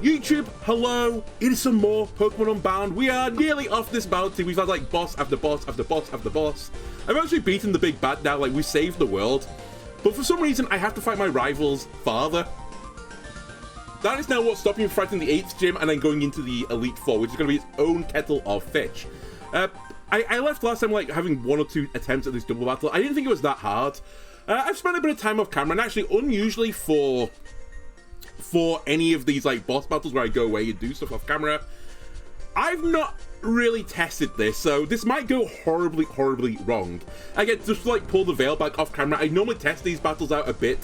YouTube, hello, it is some more Pokemon Unbound. We are nearly off this bounty. We've had like boss after boss after boss after boss. I've actually beaten the big bad now, like we saved the world. But for some reason, I have to fight my rival's father. That is now what's stopping me from fighting the 8th gym and then going into the Elite Four, which is going to be its own kettle of fish. I left last time like having 1 or 2 attempts at this double battle. I didn't think it was that hard. I've spent a bit of time off camera, and actually unusually for any of these like boss battles where I go away and do stuff off camera, I've not really tested this, so this might go horribly wrong. Again, just to like pull the veil back off camera, I normally test these battles out a bit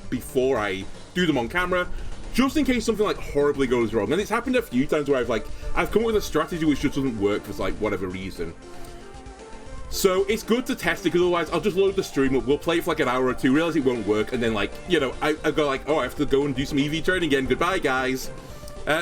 before I do them on camera, just in case something like horribly goes wrong. And it's happened a few times where I've come up with a strategy which just doesn't work for like whatever reason. So it's good to test it, because otherwise I'll just load the stream up, we'll play it for like an hour or two, realize it won't work, and then like, you know, I go like, oh, I have to go and do some EV training again, goodbye guys.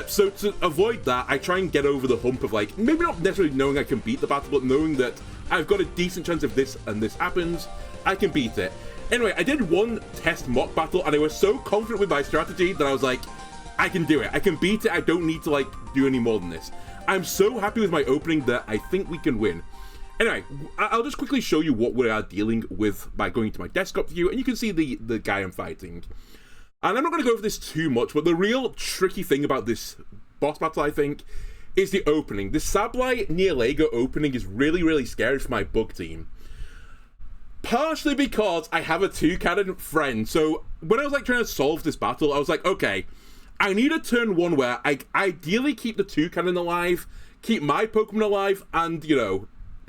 So to avoid that, I try and get over the hump of like, maybe not necessarily knowing I can beat the battle, but knowing that I've got a decent chance if this and this happens, I can beat it. Anyway, I did one test mock battle, and I was so confident with my strategy that I was like, I can do it, I can beat it, I don't need to like do any more than this. I'm so happy with my opening that I think we can win. Anyway, I'll just quickly show you what we are dealing with by going to my desktop view, and you can see the guy I'm fighting. And I'm not going to go over this too much, but the real tricky thing about this boss battle, I think, is the opening. The Sableye Neolego opening is really scary for my bug team. Partially because I have a 2-cannon friend, so when I was like trying to solve this battle, I was like, okay, I need a turn 1 where I ideally keep the 2-cannon alive, keep my Pokemon alive, and, you know,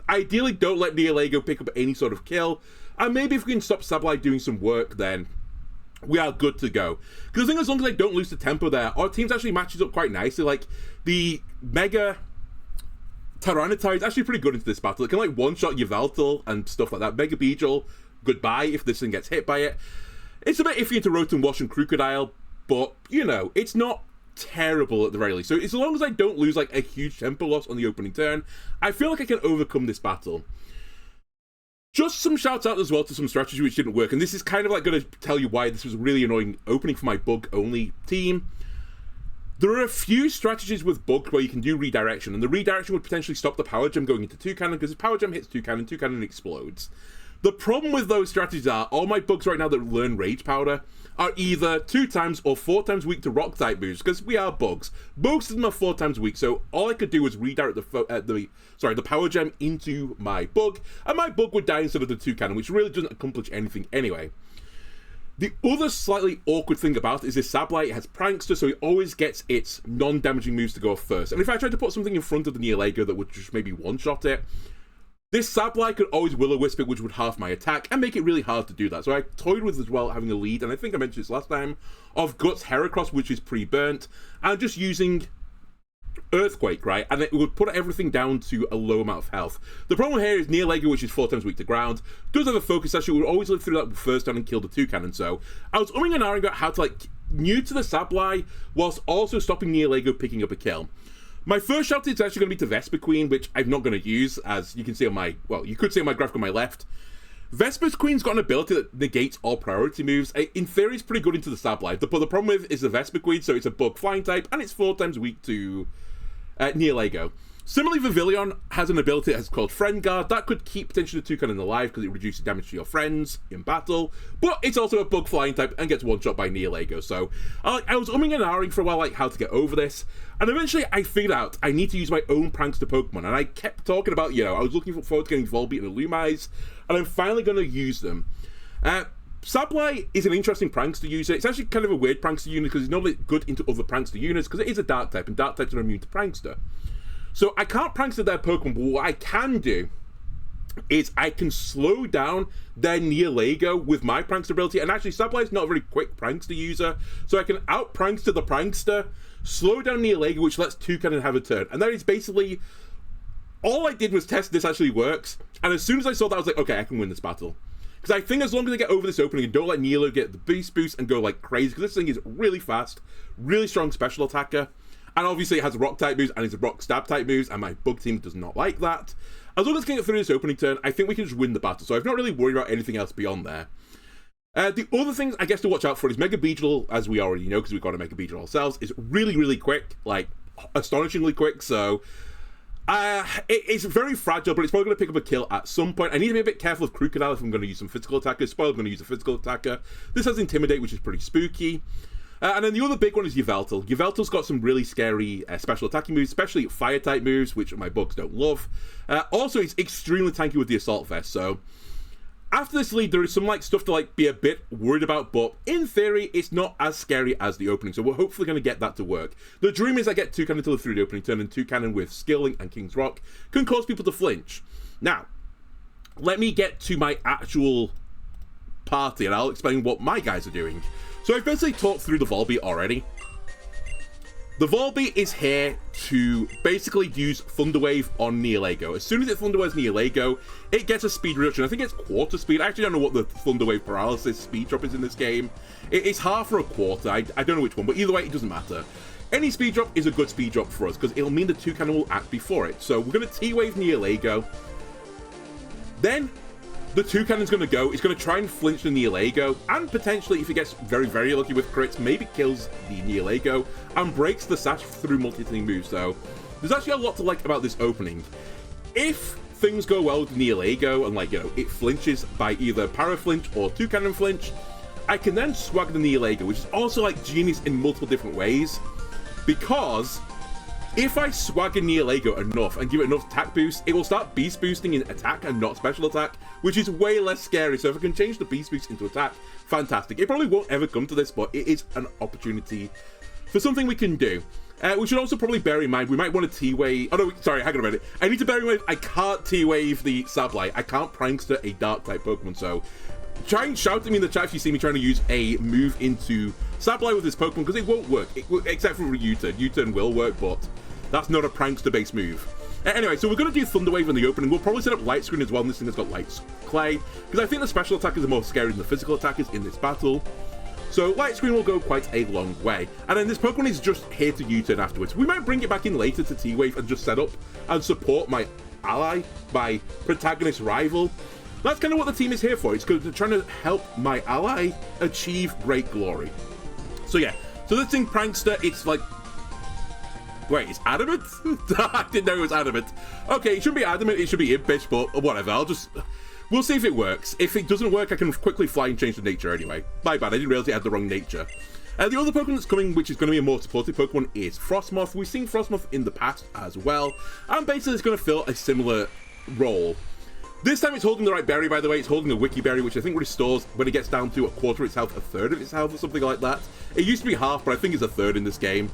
ideally don't let Neolego pick up any sort of kill, and maybe if we can stop Sableye doing some work, then we are good to go. Because I think as long as I don't lose the tempo there, our teams actually matches up quite nicely. Like, the Mega Tyranitar is actually pretty good into this battle. It can like one-shot Yveltal and stuff like that. Mega Beedrill, goodbye if this thing gets hit by it. It's a bit iffy into Rotom Wash and Crocodile, but, you know, it's not terrible at the very least. So as long as I don't lose like a huge tempo loss on the opening turn, I feel like I can overcome this battle. Just some shouts out as well to some strategy which didn't work, and this is kind of like going to tell you why this was a really annoying opening for my bug only team. There are a few strategies with bug where you can do redirection, and the redirection would potentially stop the Power Gem going into 2-cannon, because if Power Gem hits 2-cannon, 2-cannon explodes. The problem with those strategies are, all my bugs right now that learn Rage Powder are either 2 times or 4 times weak to rock type moves, because we are bugs. Bug system are 4 times weak, so all I could do was redirect the Power Gem into my bug, and my bug would die instead of the 2-cannon, which really doesn't accomplish anything anyway. The other slightly awkward thing about it is this Sableye, it has Prankster, so it always gets its non-damaging moves to go off first. And if I tried to put something in front of the Neolego that would just maybe one-shot it, this Sableye could always Will-O-Wisp it, which would half my attack, and make it really hard to do that. So I toyed with as well having a lead, and I think I mentioned this last time, of Guts Heracross, which is pre-burnt, and just using Earthquake, right? And it would put everything down to a low amount of health. The problem here is Neolego, which is 4 times weak to ground, does have a focus actually, would always live through that first turn and kill the 2-cannon. So I was umming and ahhing about how to like new to the Sableye whilst also stopping Neolego picking up a kill. My first shout is actually going to be to Vespiquen, which I'm not going to use, as you can see on my, well, you could see on my graphic on my left. Vespiquen's got an ability that negates all priority moves. In theory, it's pretty good into the Sableye, but the problem with is the Vespiquen, so it's a bug flying type, and it's 4 times weak to Neolego. Similarly, Vivillon has an ability that's called Friend Guard. That could keep potentially the 2-cannon alive because it reduces damage to your friends in battle, but it's also a bug flying type and gets one-shot by Neolego. So I was umming and ahhing for a while like how to get over this, and eventually I figured out I need to use my own Prankster Pokemon, and I kept talking about, you know, I was looking forward to getting Volbeat and Illumise, and I'm finally going to use them. Sableye is an interesting Prankster user. It's actually kind of a weird Prankster unit because it's normally good into other Prankster units because it is a Dark type, and Dark types are immune to Prankster. So I can't Prankster their Pokemon, but what I can do is I can slow down their Neolego with my Prankster ability, and actually Sableye is not a very quick Prankster user, so I can out-Prankster the Prankster, slow down Neolego, which lets 2-cannon have a turn, and that is basically all I did was test this actually works, and as soon as I saw that I was like, okay, I can win this battle. Because I think as long as I get over this opening and don't let Neolego get the beast boost and go like crazy, because this thing is really fast, really strong special attacker, and obviously it has rock type moves and it's rock stab type moves, and my bug team does not like that. As long as I can get through this opening turn, I think we can just win the battle, so I've not really worried about anything else beyond there. The other things I guess to watch out for is Mega Beedrill, as we already know because we've got a Mega Beedrill ourselves, is really, really quick, like astonishingly quick, so it's very fragile, but it's probably going to pick up a kill at some point. I need to be a bit careful of Crocodile if I'm going to use some physical attackers. Spoiler, I'm going to use a physical attacker. This has Intimidate, which is pretty spooky. And then the other big one is Yveltal. Yveltal's got some really scary special attacking moves, especially fire-type moves, which my bugs don't love. Also, it's extremely tanky with the Assault Vest, so after this lead, there is some stuff to be a bit worried about, but in theory, it's not as scary as the opening, so we're hopefully going to get that to work. The dream is I get 2 cannon through the opening turn, and 2 cannon with Skilling and King's Rock can cause people to flinch. Now, let me get to my actual party, and I'll explain what my guys are doing. So I've basically talked through the Volbeat already. The Volbeat is here to basically use Thunderwave on Neolago. As soon as it Thunderwaves Neolago, it gets a speed reduction. I think it's quarter speed. I actually don't know what the Thunderwave Paralysis speed drop is in this game. It's half or a quarter. I don't know which one, but either way, it doesn't matter. Any speed drop is a good speed drop for us, because it'll mean the 2 cannon will act before it. So we're going to T-Wave Neolago. Then the 2 cannon's going to go. It's going to try and flinch the Neolago, and potentially, if it gets very, very lucky with crits, maybe kills the Neolago and breaks the sash through multi-hitting moves. So there's actually a lot to like about this opening. If things go well with Neolago and it flinches by either Para Flinch or 2 cannon flinch, I can then swag the Neolago, which is also genius in multiple different ways, because if I swag a Neolago enough and give it enough attack boost, it will start beast boosting in attack and not special attack, which is way less scary. So if I can change the beast boost into attack, fantastic. It probably won't ever come to this, but it is an opportunity for something we can do. We should also probably bear in mind, we might want to T-Wave... Oh no, sorry, hang on a minute. I need to bear in mind, I can't T-Wave the Sableye. I can't Prankster a Dark-type Pokemon, so try and shout at me in the chat if you see me trying to use a move into Sableye with this Pokemon, because it won't work, except for U-Turn. U-Turn will work, but that's not a Prankster-based move. Anyway, so we're going to do Thunderwave in the opening. We'll probably set up Light Screen as well, and this thing has got Light Clay, because I think the special attackers are more scary than the physical attackers in this battle. So Light Screen will go quite a long way. And then this Pokemon is just here to U-Turn afterwards. We might bring it back in later to T-Wave and just set up and support my ally, my protagonist rival. That's kind of what the team is here for. It's because they're trying to help my ally achieve great glory. So yeah, so this thing Prankster, it's wait, it's adamant? I didn't know it was adamant. Okay, it shouldn't be adamant, it should be impish, but whatever, we'll see if it works. If it doesn't work, I can quickly fly and change the nature anyway. My bad, I didn't realize it had the wrong nature. The other Pokemon that's coming, which is going to be a more supportive Pokemon, is Frostmoth. We've seen Frostmoth in the past as well, and basically it's going to fill a similar role. This time it's holding the right berry, by the way. It's holding a Wiki Berry, which I think restores when it gets down to a quarter of its health, a third of its health, or something like that. It used to be half, but I think it's a third in this game.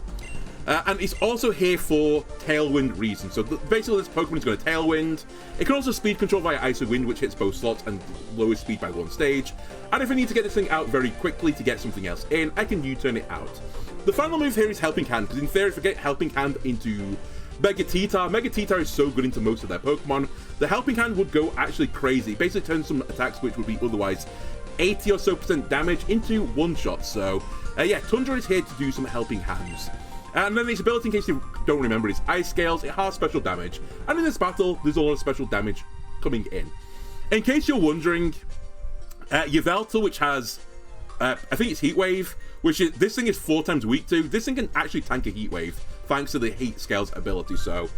And it's also here for Tailwind reasons. So basically this Pokemon is going to Tailwind. It can also speed control via Ice and Wind, which hits both slots and lowers speed by 1 stage. And if I need to get this thing out very quickly to get something else in, I can U-turn it out. The final move here is Helping Hand, because in theory, if I get Helping Hand into Mega-Titar is so good into most of their Pokemon, the Helping Hand would go actually crazy. It basically turns some attacks which would be otherwise 80% or so damage into one-shots. So yeah, Tundra is here to do some Helping Hands. And then its ability, in case you don't remember, is Ice Scales. It has special damage. And in this battle, there's a lot of special damage coming in. In case you're wondering, Yveltal, which has, I think it's Heat Wave, which is, this thing is 4 times weak to. This thing can actually tank a Heat Wave, thanks to the Heat Scales ability. So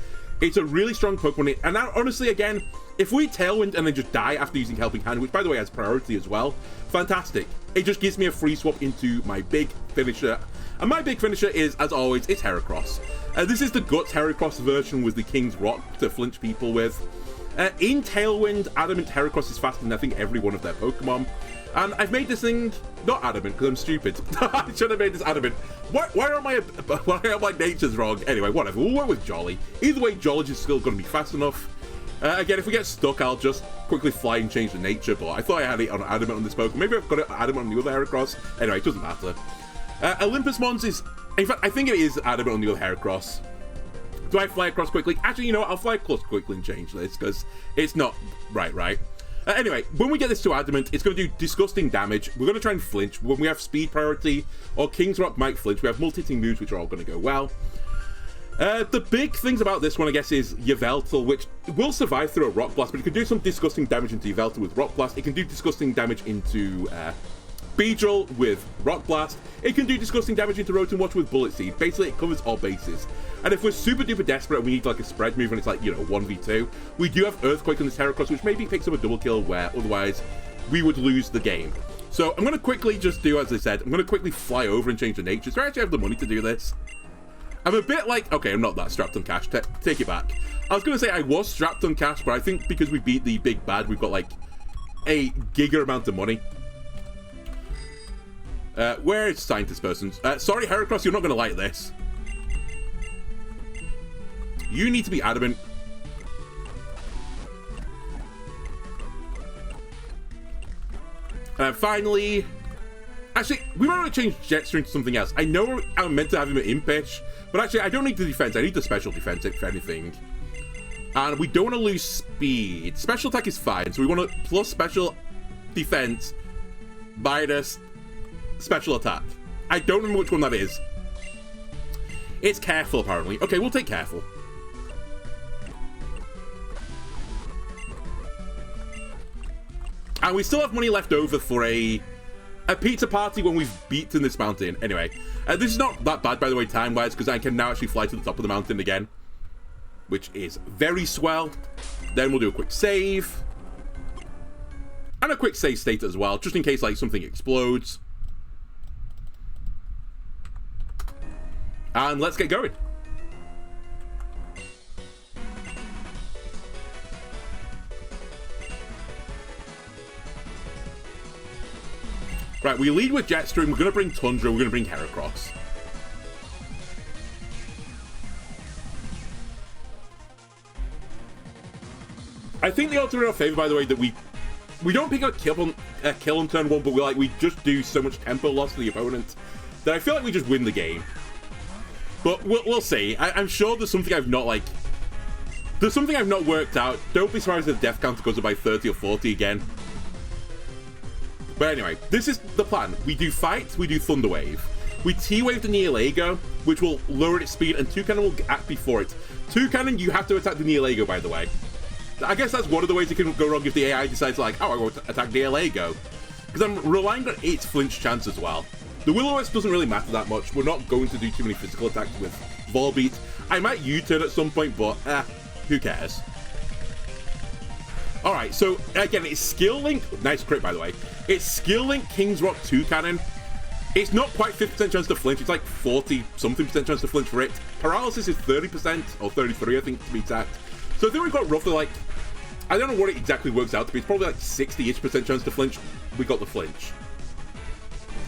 it's a really strong Pokemon. And now, honestly, again, if we Tailwind and then just die after using Helping Hand, which, by the way, has priority as well, fantastic. It just gives me a free swap into my big finisher. And my big finisher is, as always, it's Heracross. This is the Guts Heracross version with the King's Rock to flinch people with. In Tailwind, Adamant Heracross is faster than I think every one of their Pokemon. And I've made this thing not adamant because I'm stupid. I should have made this adamant. Why are my natures wrong? Anyway, whatever. We'll work with Jolly. Either way, Jolly is still going to be fast enough. Again, if we get stuck, I'll just quickly fly and change the nature. But I thought I had it on adamant on this Pokemon. Maybe I've got it adamant on the other Heracross. Anyway, it doesn't matter. Olympus Mons is, in fact, I think it is adamant on the other Heracross. Do I fly across quickly? Actually, you know what? I'll fly across quickly and change this because it's not right. Anyway, when we get this to adamant, it's going to do disgusting damage. We're going to try and flinch. When we have speed priority or King's Rock might flinch, we have multi-hitting moves which are all going to go well. The big things about this one, I guess, is Yveltal, which will survive through a Rock Blast, but it can do some disgusting damage into Yveltal with Rock Blast. It can do disgusting damage into Beedrill with Rock Blast. It can do disgusting damage into Rotom Water with Bullet Seed. Basically, it covers all bases. And if we're super duper desperate and we need like a spread move and it's like, you know, 1v2, we do have Earthquake on this Heracross, which maybe picks up a double kill where otherwise we would lose the game. So I'm going to quickly just do, as I said, I'm going to quickly fly over and change the nature. So I actually have the money to do this. I'm a bit like, okay, I'm not that strapped on cash. Take it back. I was going to say I was strapped on cash, but I think because we beat the big bad, we've got like a giga amount of money. Where is scientist person? Sorry, Heracross, you're not going to like this. You need to be adamant. Finally, actually, we might want to change Jetstream to something else. I know I'm meant to have him at Impish, but actually, I don't need the defense. I need the special defense, if anything. And we don't want to lose speed. Special attack is fine, so we want to plus special defense minus special attack. I don't remember which one that is. It's careful, apparently. Okay, we'll take careful. And we still have money left over for a pizza party when we've beaten this mountain. Anyway, this is not that bad, by the way, time-wise, because I can now actually fly to the top of the mountain again, which is very swell. Then we'll do a quick save. And a quick save state as well, just in case, like, something explodes. And let's get going. Right, we lead with Jetstream, we're going to bring Tundra, we're going to bring Heracross. I think the odds are in our favor, by the way, that we don't pick up a kill on turn 1, but we just do so much tempo loss to the opponent that I feel like we just win the game. But we'll see. I'm sure there's something I've not, there's something I've not worked out. Don't be surprised if the death counter goes up by 30 or 40 again. But anyway, this is the plan. We do Fight, we do Thunder Wave. We T-Wave the Neolago, which will lower its speed, and Toucannon will act before it. Toucannon, you have to attack the Neolago, by the way. I guess that's one of the ways it can go wrong if the AI decides, like, oh, I want to attack Neolago. Because I'm relying on its flinch chance as well. The Will-O-Wisp doesn't really matter that much. We're not going to do too many physical attacks with Volbeat. I might U-turn at some point, but, who cares? Alright, so, again, it's Skill Link. Nice crit, by the way. It's Skill Link King's Rock Toucannon. It's not quite 50% chance to flinch. It's like 40-something% chance to flinch for it. Paralysis is 30%, or 33, I think, to be exact. So I think we've got roughly, like, I don't know what it exactly works out to be. It's probably like 60-ish% chance to flinch. We got the flinch.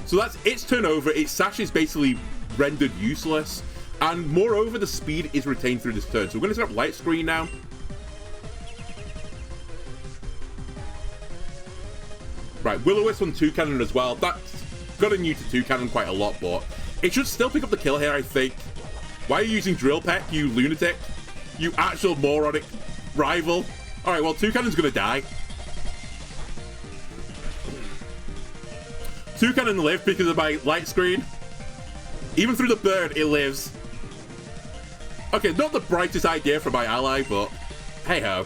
So that's its turnover. Its Sash is basically rendered useless. And moreover, the speed is retained through this turn. So we're going to set up Light Screen now. Right, Will-O-Wisp on Toucannon as well. That's gotten new to Toucannon quite a lot, but it should still pick up the kill here, I think. Why are you using Drill Peck, you lunatic? You actual moronic rival. Alright, well, Toucannon's gonna die. Toucannon lived because of my light screen. Even through the burn, it lives. Okay, not the brightest idea for my ally, but hey-ho.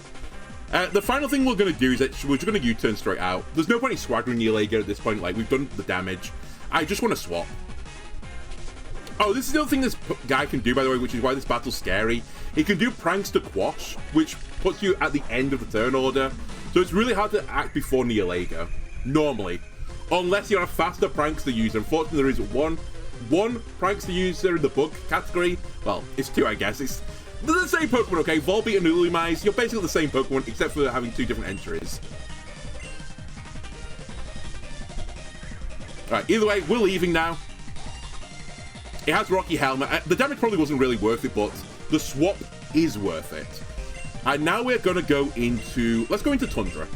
The final thing we're going to do is that we're just going to U-turn straight out. There's no point in swaggering Neolago at this point. Like, we've done the damage. I just want to swap. Oh, this is the other thing this guy can do, by the way, which is why this battle's scary. He can do Pranks to Quash, which puts you at the end of the turn order. So it's really hard to act before Neolago, normally. Unless you're a faster Prankster user. Unfortunately, there is one Prankster user in the bug category. Well, it's two, I guess. They're the same Pokemon, okay? Volbeat and Ulumize, you're basically the same Pokemon, except for having two different entries. Alright, either way, we're leaving now. It has Rocky Helmet. The damage probably wasn't really worth it, but the swap is worth it. And now we're going to go into... Let's go into Tundra.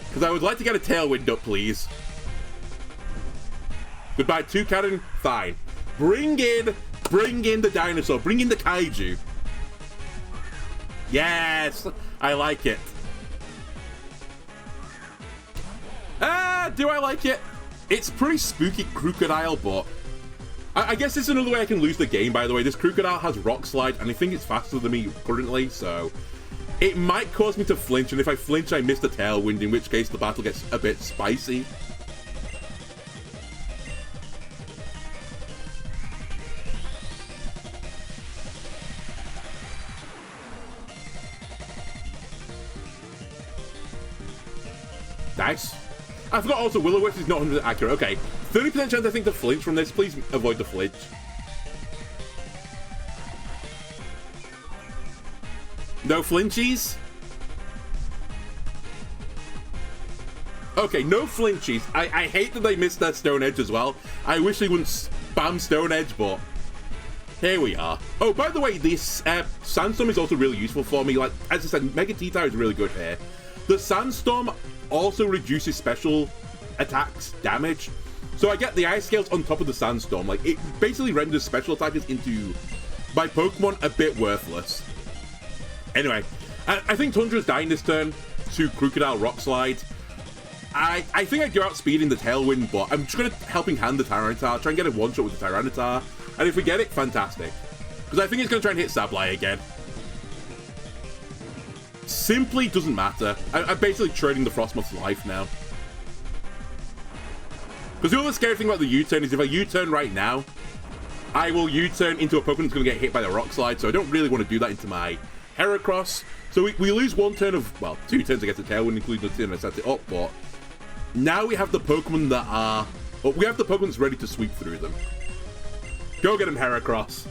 Because I would like to get a Tailwind up, please. Goodbye, Toucannon. Fine. Bring in the dinosaur. Bring in the kaiju. Yes! I like it. Do I like it? It's pretty spooky Crocodile, but... I guess this is another way I can lose the game, by the way. This Crocodile has Rock Slide, and I think it's faster than me currently, so... It might cause me to flinch, and if I flinch, I miss the Tailwind, in which case the battle gets a bit spicy. Nice. I forgot also Will-O-Wisp is not 100% accurate. Okay, 30% chance I think to flinch from this. Please avoid the flinch. No flinchies? Okay, no flinchies. I hate that they missed that Stone Edge as well. I wish they wouldn't spam Stone Edge, but here we are. Oh, by the way, this Sandstorm is also really useful for me. Like, as I said, Mega T-Tar is really good here. The Sandstorm also reduces special attacks damage. So I get the Ice Scales on top of the Sandstorm. Like, it basically renders special attackers into my Pokemon a bit worthless. Anyway, I think Tundra's dying this turn to Crocodile Rock Slide. I think I'd go outspeeding the Tailwind, but I'm just going to Helping Hand the Tyranitar, try and get a one-shot with the Tyranitar. And if we get it, fantastic. Because I think it's going to try and hit Sableye again. Simply doesn't matter. I'm basically trading the Frostmoth's life now. Because the other scary thing about the U-turn is if I U-turn right now, I will U-turn into a Pokemon that's going to get hit by the Rock Slide, so I don't really want to do that into my Heracross. So we lose one turn of, well, 2 turns against the Tailwind, including the turn I set it up, but now we have the Pokemon that are, well, we have the Pokemon that's ready to sweep through them. Go get him, Heracross.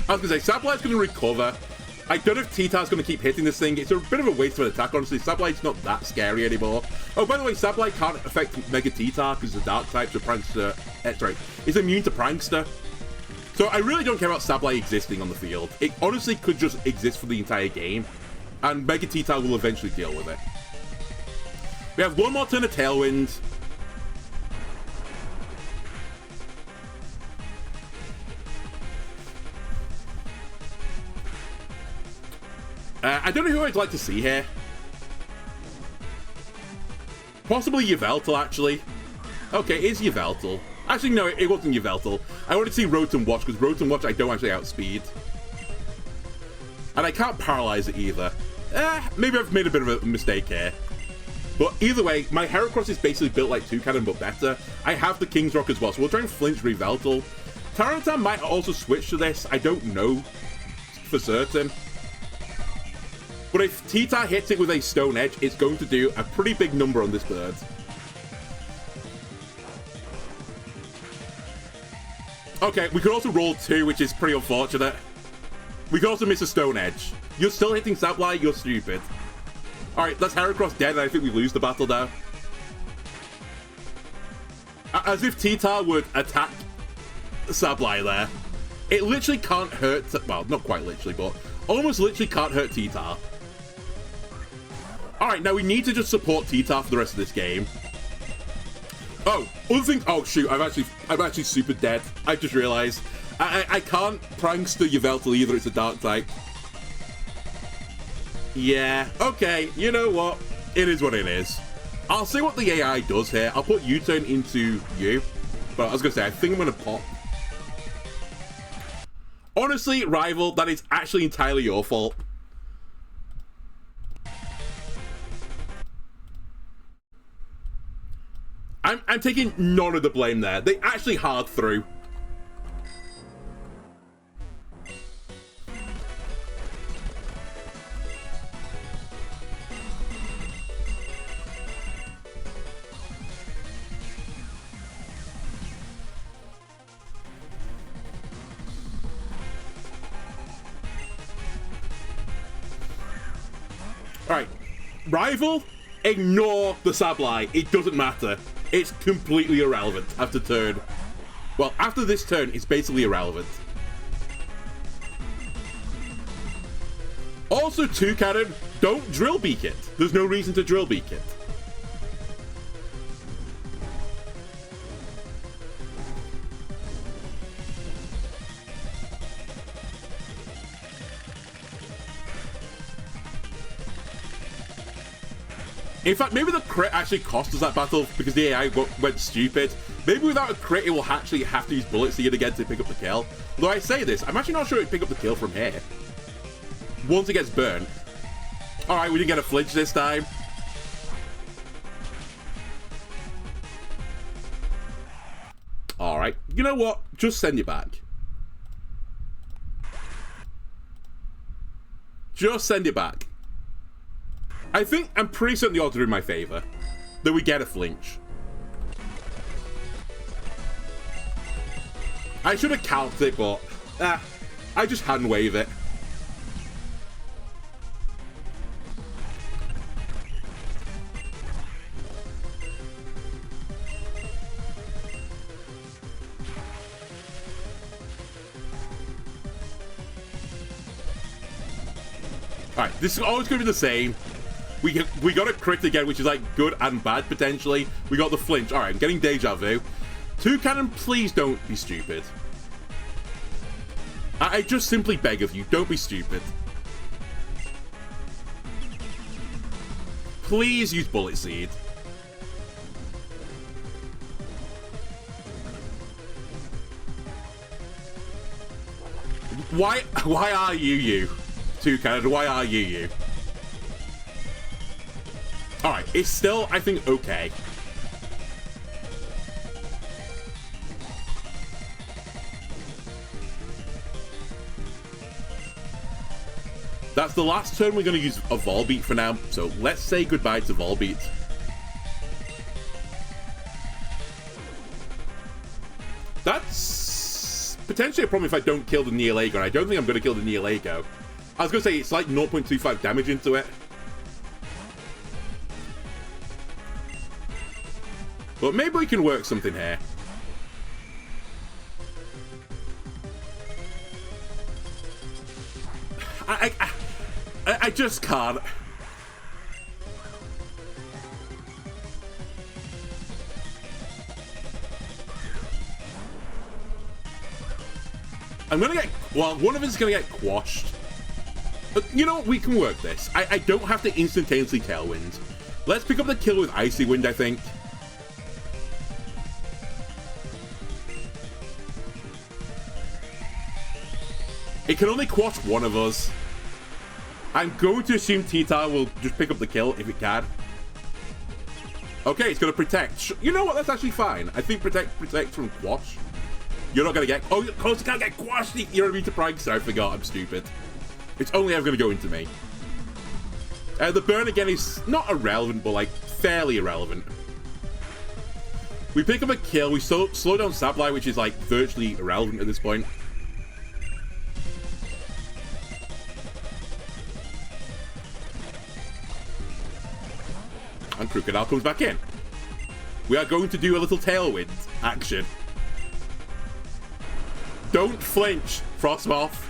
I was going to say, Sableye's going to recover. I don't know if T-Tar's going to keep hitting this thing. It's a bit of a waste of an attack, honestly. Sableye's not that scary anymore. Oh, by the way, Sableye can't affect Mega T-Tar because it's a Dark type, so Prankster... sorry, it's immune to Prankster. So I really don't care about Sableye existing on the field. It honestly could just exist for the entire game, and Mega T-Tar will eventually deal with it. We have one more turn of Tailwind. I don't know who I'd like to see here. Possibly Yveltal, actually. Okay, it is Yveltal. Actually, no, it wasn't Yveltal. I wanted to see Rotom Watch, because Rotom Watch I don't actually outspeed. And I can't paralyze it either. Maybe I've made a bit of a mistake here. But either way, my Heracross is basically built like Toucannon, but better. I have the King's Rock as well, so we'll try and flinch Yveltal. Tyranitar might also switch to this. I don't know for certain. But if T-Tar hits it with a Stone Edge, it's going to do a pretty big number on this bird. Okay, we could also roll 2, which is pretty unfortunate. We could also miss a Stone Edge. You're still hitting Sableye, you're stupid. Alright, that's Heracross dead, and I think we lose the battle now. As if T-Tar would attack Sableye there. It literally can't hurt... Well, not quite literally, but almost literally can't hurt T-Tar. Alright, now we need to just support T-Tar for the rest of this game. Oh, other thing... Oh, shoot, I'm actually super dead. I just realized. I can't Prankster Yveltal either, it's a Dark type. Yeah, okay, you know what? It is what it is. I'll see what the AI does here. I'll put U-turn into you. But I was going to say, I think I'm going to pop. Honestly, Rival, that is actually entirely your fault. I'm taking none of the blame there. They actually hard through. Alright, Rival, ignore the Sableye. It doesn't matter. It's completely irrelevant after turn. Well, after this turn, it's basically irrelevant. Also, Toucannon, don't Drill Beak it. There's no reason to Drill Beak it. In fact, maybe the crit actually cost us that battle because the AI went stupid. Maybe without a crit, it will actually have to use Bullet Seed again to pick up the kill. Though I say this, I'm actually not sure it'd pick up the kill from here. Once it gets burnt. Alright, we didn't get a flinch this time. Alright, you know what? Just send it back. Just send it back. I'm pretty certain the odds are in my favor that we get a flinch. I should have calced it, but I just hand wave it. Alright, this is always going to be the same. We got a crit again, which is like good and bad potentially. We got the flinch. Alright, I'm getting deja vu. Two cannon, please don't be stupid. I just simply beg of you, don't be stupid. Please use bullet seed. Why are you? Two cannon, why are you? Alright, it's still, I think, okay. That's the last turn we're going to use a Volbeat for now, so let's say goodbye to Volbeat. That's potentially a problem if I don't kill the Neolago, and I don't think I'm going to kill the Neolago. I was going to say, it's like 0.25 damage into it. But maybe we can work something here. I just can't. I'm gonna get... Well, one of us is gonna get quashed. But, you know, we can work this. I don't have to instantaneously Tailwind. Let's pick up the kill with Icy Wind, I think. It can only quash one of us. I'm going to assume T-Tar will just pick up the kill if it can. Okay, it's going to protect. You know what? That's actually fine. I think protect from quash. You're not going to get... Oh, of course you can't get quashed. You're immune to Prankster. I forgot. I'm stupid. It's only ever going to go into me. The burn again is not irrelevant, but like fairly irrelevant. We pick up a kill. We slow down Sableye, which is like virtually irrelevant at this point. And Crocodile comes back in. We are going to do a little Tailwind action. Don't flinch, Frostmoth.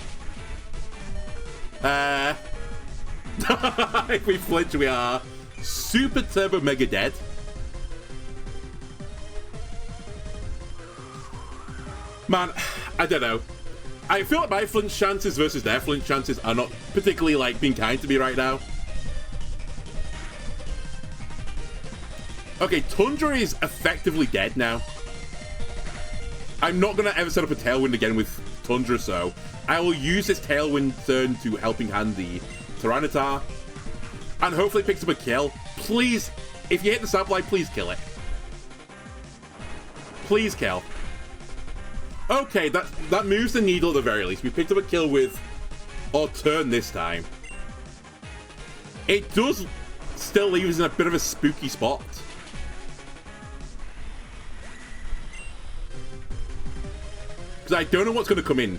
If we flinch, we are super turbo mega dead. Man, I don't know. I feel like my flinch chances versus their flinch chances are not particularly like being kind to me right now. Okay, Tundra is effectively dead now. I'm not going to ever set up a Tailwind again with Tundra, so I will use this Tailwind turn to helping hand the Tyranitar. And hopefully it picks up a kill. Please, if you hit the Sableye, please kill it. Please kill. Okay, that moves the needle at the very least. We picked up a kill with our turn this time. It does still leave us in a bit of a spooky spot. Because I don't know what's going to come in.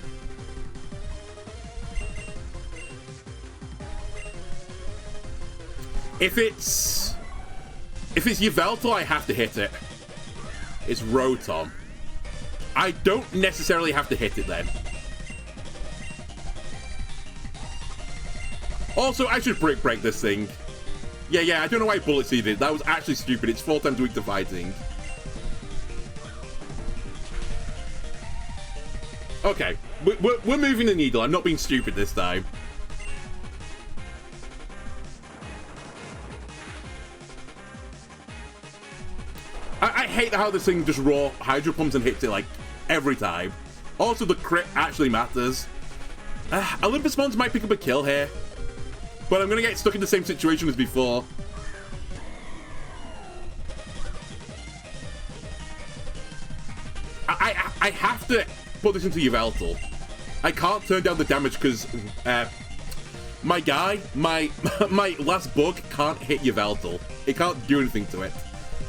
If it's Yveltal, I have to hit it. It's Rotom. I don't necessarily have to hit it then. Also, I should break this thing. Yeah, I don't know why Bullet Seed did. That was actually stupid. It's 4 times weak to fighting. Okay, we're moving the needle. I'm not being stupid this time. I hate how this thing just raw Hydro Pumps and hits it like every time. Also, the crit actually matters. Olympus Mons might pick up a kill here, but I'm gonna get stuck in the same situation as before. I have to put this into Yveltal. I can't turn down the damage because My guy, my last bug can't hit Yveltal. It can't do anything to it.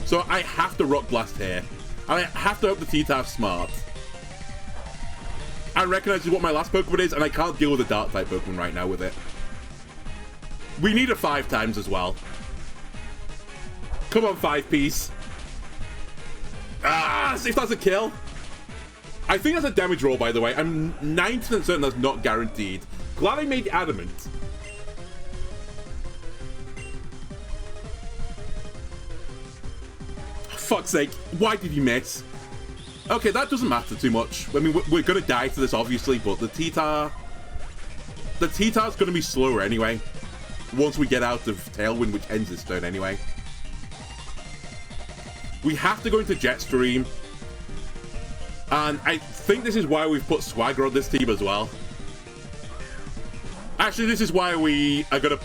So I have to Rock Blast here. And I have to hope the T-Type's smart. I recognize what my last Pokemon is, and I can't deal with a Dark-type Pokemon right now with it. We need a 5 times as well. Come on, 5-piece. Ah, see if that's a kill. I think that's a damage roll, by the way. I'm 90% certain that's not guaranteed. Glad I made adamant. Fuck's sake, why did you miss? Okay, that doesn't matter too much. I mean, we're gonna die to this, obviously, but the T-Tar... The T-Tar's gonna be slower anyway. Once we get out of Tailwind, which ends this turn anyway. We have to go into Jetstream. And I think this is why we've put Swagger on this team as well. Actually, this is why we're gonna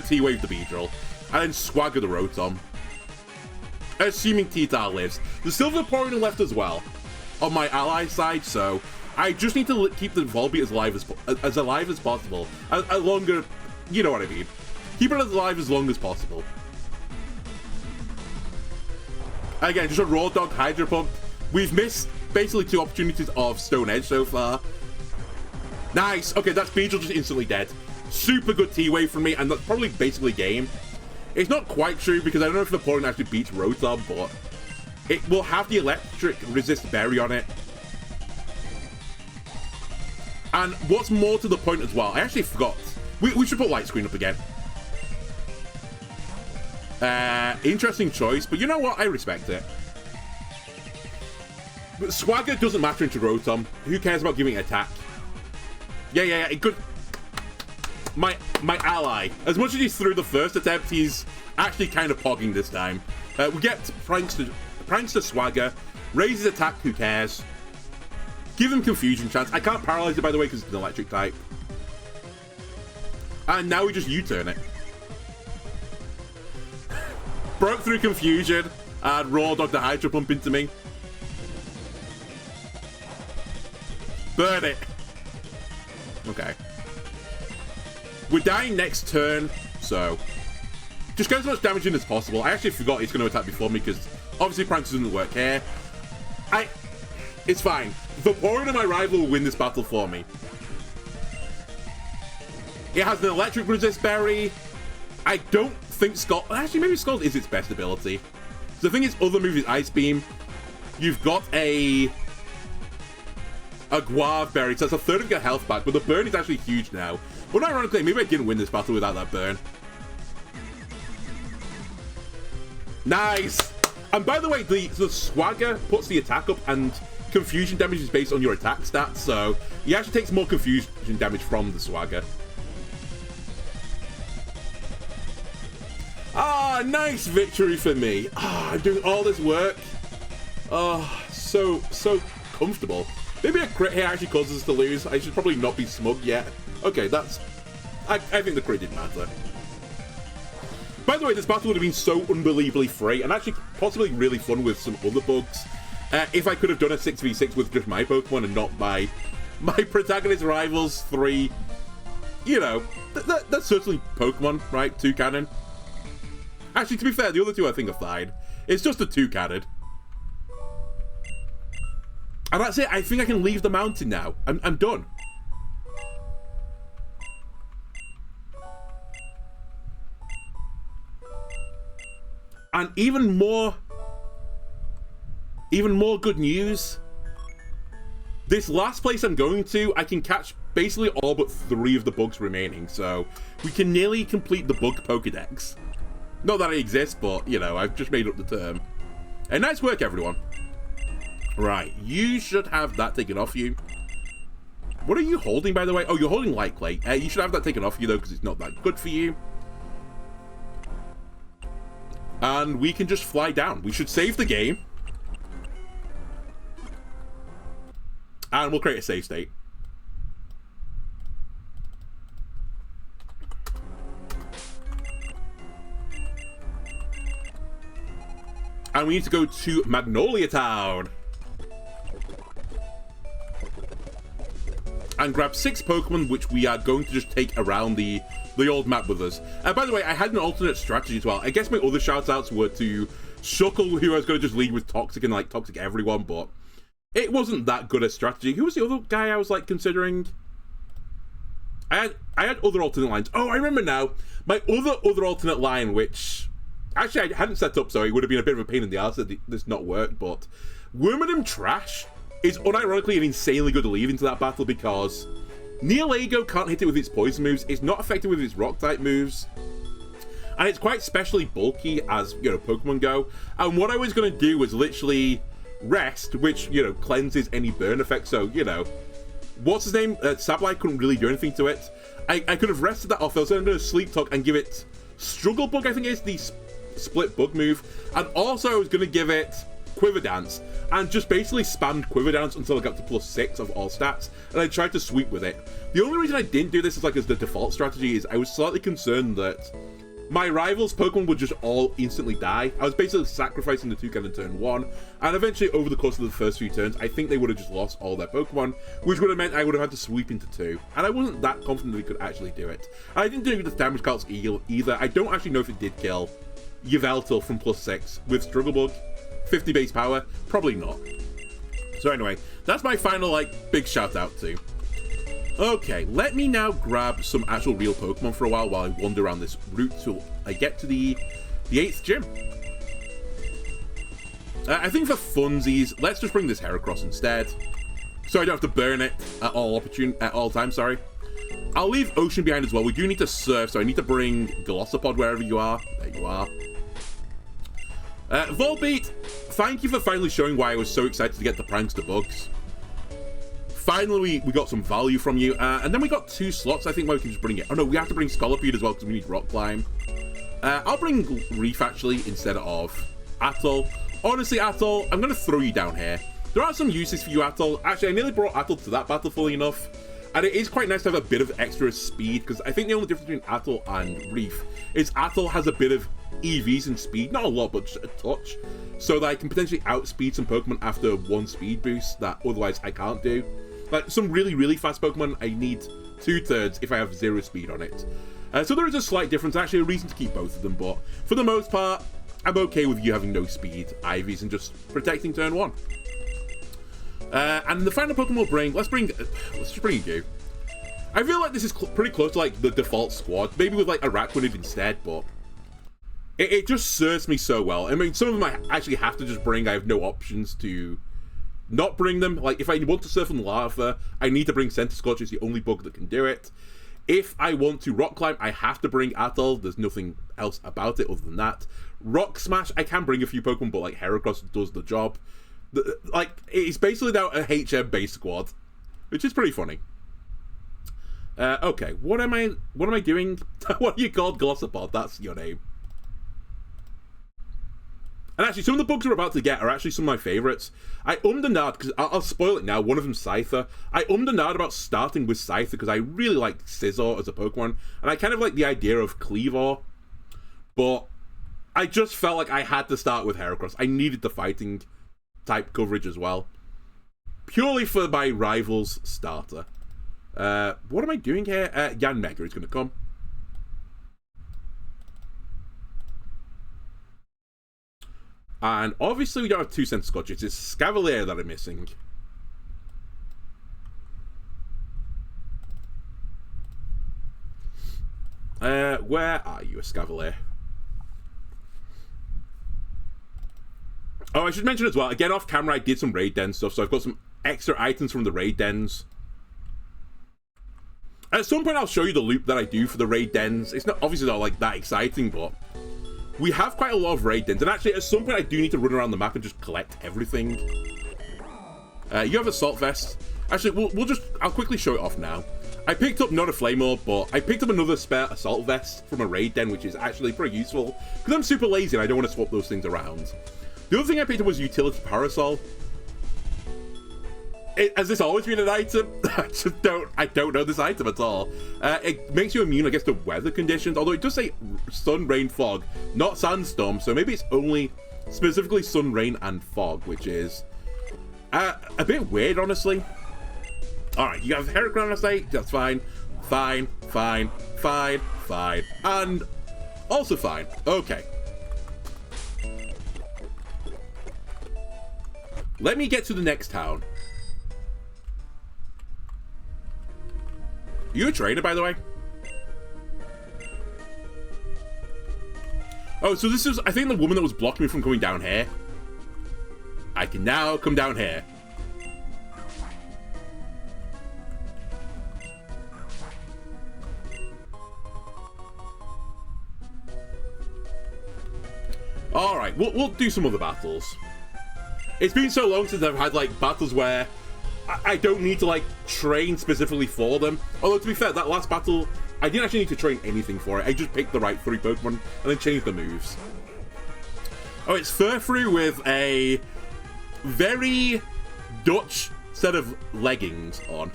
T-Wave the Beedrill. And then Swagger the Rotom. Assuming T-Tar lives. The Silver Porygon left as well. On my ally side, so... I just need to keep the Volbeat as alive as possible. As longer... You know what I mean. Keep it as alive as long as possible. Again, just a Raw Dog Hydro Pump. We've missed basically 2 opportunities of Stone Edge so far. Nice. Okay, that's Beedrill just instantly dead. Super good T-Wave from me, and that's probably basically game. It's not quite true, because I don't know if the Porygon actually beats Rotom, but it will have the Electric Resist Berry on it. And what's more to the point as well, I actually forgot. We should put Light Screen up again. Interesting choice, but you know what? I respect it. But Swagger doesn't matter into Rotom. Who cares about giving attack? Yeah, it could... My ally. As much as he's through the first attempt, he's actually kind of pogging this time. We get Prankster Swagger. Raises attack, who cares? Give him Confusion chance. I can't paralyze it, by the way, because it's an electric type. And now we just U-turn it. Broke through Confusion and Raw Dog the Hydro Pump into me. Burn it. Okay. We're dying next turn, so just get as much damage in as possible. I actually forgot he's going to attack before me because obviously Prankster doesn't work here. It's fine. Vaporeon and my rival will win this battle for me. It has an Electric Resist Berry. I don't think Scald... Actually, maybe Scald is its best ability. So the thing is, other move is Ice Beam. You've got a Guave Berry, so that's a third of your health back, but the burn is actually huge now. But ironically, maybe I didn't win this battle without that burn. Nice! And by the way, the Swagger puts the attack up, and Confusion damage is based on your attack stats, so he actually takes more Confusion damage from the Swagger. Ah, nice victory for me. Ah, I'm doing all this work. Oh, so comfortable. Maybe a crit here actually causes us to lose. I should probably not be smug yet. Okay, that's... I think the crit didn't matter. By the way, this battle would have been so unbelievably free and actually possibly really fun with some other bugs. If I could have done a 6v6 with just my Pokemon and not my protagonist rivals 3. You know, that's certainly Pokemon, right? 2 cannon. Actually, to be fair, the other 2 I think are fine. It's just a 2 cannon. And that's it. I think I can leave the mountain now. I'm done. And even more good news. This last place I'm going to, I can catch basically all but 3 of the bugs remaining. So we can nearly complete the bug Pokedex. Not that it exists, but, you know, I've just made up the term. And nice work, everyone. Right, you should have that taken off you. What are you holding, by the way? Oh, you're holding Light Clay. You should have that taken off you, though, because it's not that good for you. And we can just fly down. We should save the game. And we'll create a save state. And we need to go to Magnolia Town. and grab 6 Pokemon, which we are going to just take around the old map with us. By the way, I had an alternate strategy as well. I guess my other shoutouts were to Shuckle, who I was going to just lead with Toxic and like Toxic everyone, but it wasn't that good a strategy. Who was the other guy I was like considering? I had other alternate lines. Oh, I remember now. My other alternate line, which actually I hadn't set up, so it would have been a bit of a pain in the ass that this not worked, but Wormadam Trash is unironically an insanely good lead into that battle because Neolago can't hit it with its poison moves, it's not effective with its rock type moves, and it's quite specially bulky as, you know, Pokemon go. And what I was going to do was literally rest, which, you know, cleanses any burn effect. So, you know, what's his name? Sableye couldn't really do anything to it. I could have rested that off. I was going to Sleep Talk and give it Struggle Bug, I think is the split bug move. And also I was going to give it Quiver Dance and just basically spammed Quiver Dance until I got to +6 of all stats, and I tried to sweep with it. The only reason I didn't do this as the default strategy is I was slightly concerned that my rival's Pokemon would just all instantly die. I was basically sacrificing the Toucan in turn 1, and eventually over the course of the first few turns, I think they would have just lost all their Pokemon, which would have meant I would have had to sweep into 2, and I wasn't that confident we could actually do it. And I didn't do the damage calcs either. I don't actually know if it did kill Yveltal from +6 with Struggle Bug. 50 base power? Probably not. So anyway, that's my final, like, big shout out to. Okay, let me now grab some actual real Pokemon for a while I wander around this route till I get to the 8th gym. I think for funsies, let's just bring this Heracross instead, so I don't have to burn it at all times, sorry. I'll leave Ocean behind as well. We do need to surf, so I need to bring Glossopod wherever you are. There you are. Volbeat, thank you for finally showing why I was so excited to get the Prankster bugs. Finally, we got some value from you, and then we got 2 slots, I think, where we can just bring it. Oh no, we have to bring Scolipede as well, because we need Rock Climb. I'll bring Reef, actually, instead of Atoll. Honestly, Atoll, I'm going to throw you down here. There are some uses for you, Atoll. Actually, I nearly brought Atoll to that battle, fully enough. And it is quite nice to have a bit of extra speed, because I think the only difference between Atoll and Reef is Atoll has a bit of EVs and speed, not a lot, but just a touch, so that I can potentially outspeed some Pokemon after 1 speed boost that otherwise I can't do. Like, some really, really fast Pokemon, I need 2 turns if I have 0 speed on it. So there is a slight difference, actually a reason to keep both of them, but for the most part, I'm okay with you having no speed Ivies and just protecting turn 1. And the final Pokemon we'll bring, let's just bring you. I feel like this is pretty close to like the default squad, maybe with like Araquanid instead, but it just serves me so well. I mean, some of them I actually have to just bring. I have no options to not bring them. Like, if I want to surf on lava, I need to bring Centiskorch. It's the only bug that can do it. If I want to rock climb, I have to bring Atoll. There's nothing else about it other than that. Rock Smash, I can bring a few Pokemon, but like Heracross does the job. Like, it's basically now a HM base squad, which is pretty funny. Okay, what am I doing? What are you called? Glossopod, that's your name. And actually, some of the bugs we're about to get are actually some of my favourites. I ummed and ahed, because I'll spoil it now, one of them's Scyther. I ummed and ahed about starting with Scyther, because I really like Scizor as a Pokemon, and I kind of like the idea of Cleavor, but I just felt like I had to start with Heracross. I needed the fighting type coverage as well, purely for my rival's starter. What am I doing here? Yanmega is going to come. And obviously we don't have 2 Centiskorches. It's Scavalier that I'm missing. Where are you, Scavalier? Oh, I should mention as well, again off camera I did some raid den stuff, so I've got some extra items from the raid dens. At some point I'll show you the loop that I do for the raid dens. It's not obviously not like that exciting, but we have quite a lot of raid dens, and actually at some point I do need to run around the map and just collect everything. You have Assault Vest. Actually, I'll quickly show it off now. I picked up not a Flame Orb, but I picked up another spare Assault Vest from a raid den, which is actually pretty useful, because I'm super lazy and I don't want to swap those things around. The other thing I picked up was Utility Parasol. Has this always been an item? I don't know this item at all. It makes you immune, I guess, to weather conditions, although it does say sun, rain, fog, not sandstorm, so maybe it's only specifically sun, rain, and fog, which is a bit weird, honestly. Alright, you have Heracron, I say. That's fine. Fine, fine, fine, fine. And also fine. Okay. Let me get to the next town. You a trainer, by the way? Oh, so this is, I think, the woman that was blocking me from coming down here. I can now come down here. Alright, we'll do some other battles. It's been so long since I've had, like, battles where I don't need to, like, train specifically for them. Although, to be fair, that last battle, I didn't actually need to train anything for it. I just picked the right 3 Pokemon and then changed the moves. Oh, it's Furfrou with a very Dutch set of leggings on.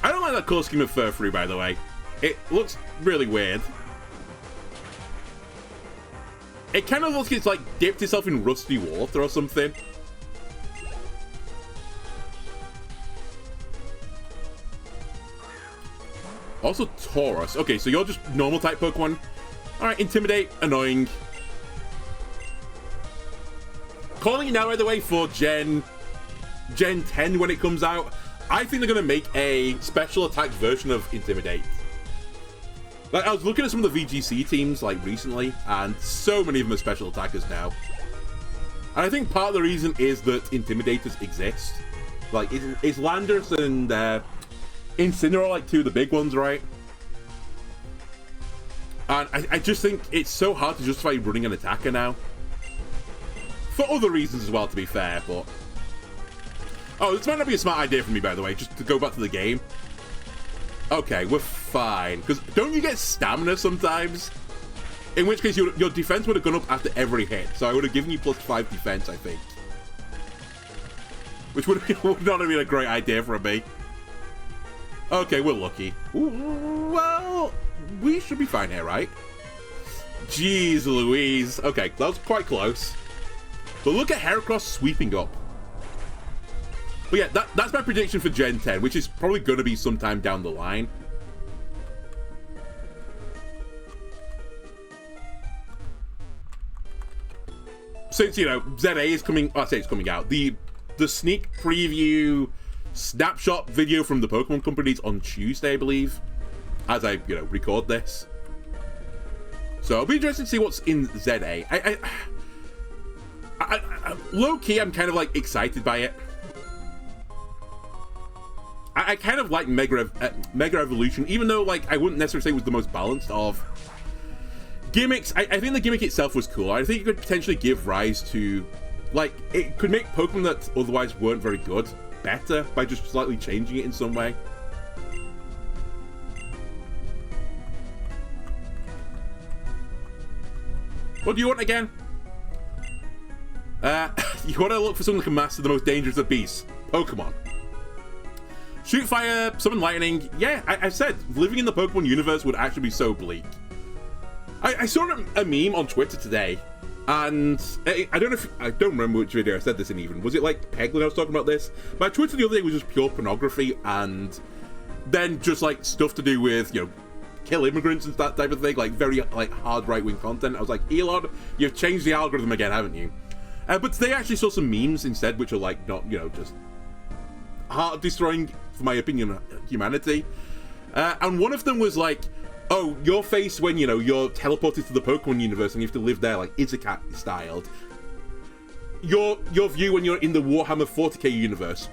I don't like that color scheme of Furfrou, by the way. It looks really weird. It kind of looks like it's like dipped itself in rusty water or something. Also Taurus. Okay, so you're just normal type Pokemon. Alright, Intimidate, annoying. Calling it now, by the way, for Gen 10 when it comes out. I think they're going to make a special attack version of Intimidate. Like, I was looking at some of the VGC teams, like, recently, and so many of them are special attackers now. And I think part of the reason is that Intimidators exist. Like, it's Landorus and Incineroar, like, 2 of the big ones, right? And I just think it's so hard to justify running an attacker now. For other reasons as well, to be fair, but... Oh, this might not be a smart idea for me, by the way, just to go back to the game. Okay, we're fine. Because don't you get stamina sometimes? In which case, your defense would have gone up after every hit. So I would have given you +5 defense, I think. Which would not have been a great idea for me. Okay, we're lucky. Ooh, well, we should be fine here, right? Jeez Louise. Okay, that was quite close. But look at Heracross sweeping up. But yeah, that's my prediction for Gen 10, which is probably going to be sometime down the line. Since, you know, ZA is coming... I say it's coming out. The sneak preview snapshot video from the Pokemon companies on Tuesday, I believe. As I, you know, record this. So it'll be interesting to see what's in ZA. Low-key, I'm kind of, like, excited by it. I kind of like Mega Evolution, even though, like, I wouldn't necessarily say it was the most balanced of gimmicks. I think the gimmick itself was cool. I think it could potentially give rise to, like, it could make Pokemon that otherwise weren't very good better by just slightly changing it in some way. What do you want again? You want to look for someone that can master the most dangerous of beasts. Pokemon. Shoot fire, summon lightning. Yeah, I said, living in the Pokemon universe would actually be so bleak. I saw a meme on Twitter today, and I don't know if, I don't remember which video I said this in even. Was it like Peglin I was talking about this? My Twitter the other day was just pure pornography, and then just like stuff to do with, you know, kill immigrants and that type of thing, like very like hard right-wing content. I was like, Elon, you've changed the algorithm again, haven't you? But today I actually saw some memes instead, which are like not, you know, just heart-destroying, for my opinion, humanity. And one of them was like, oh, your face when, you know, you're teleported to the Pokemon universe and you have to live there, like Izuka styled. Your view when you're in the Warhammer 40k universe.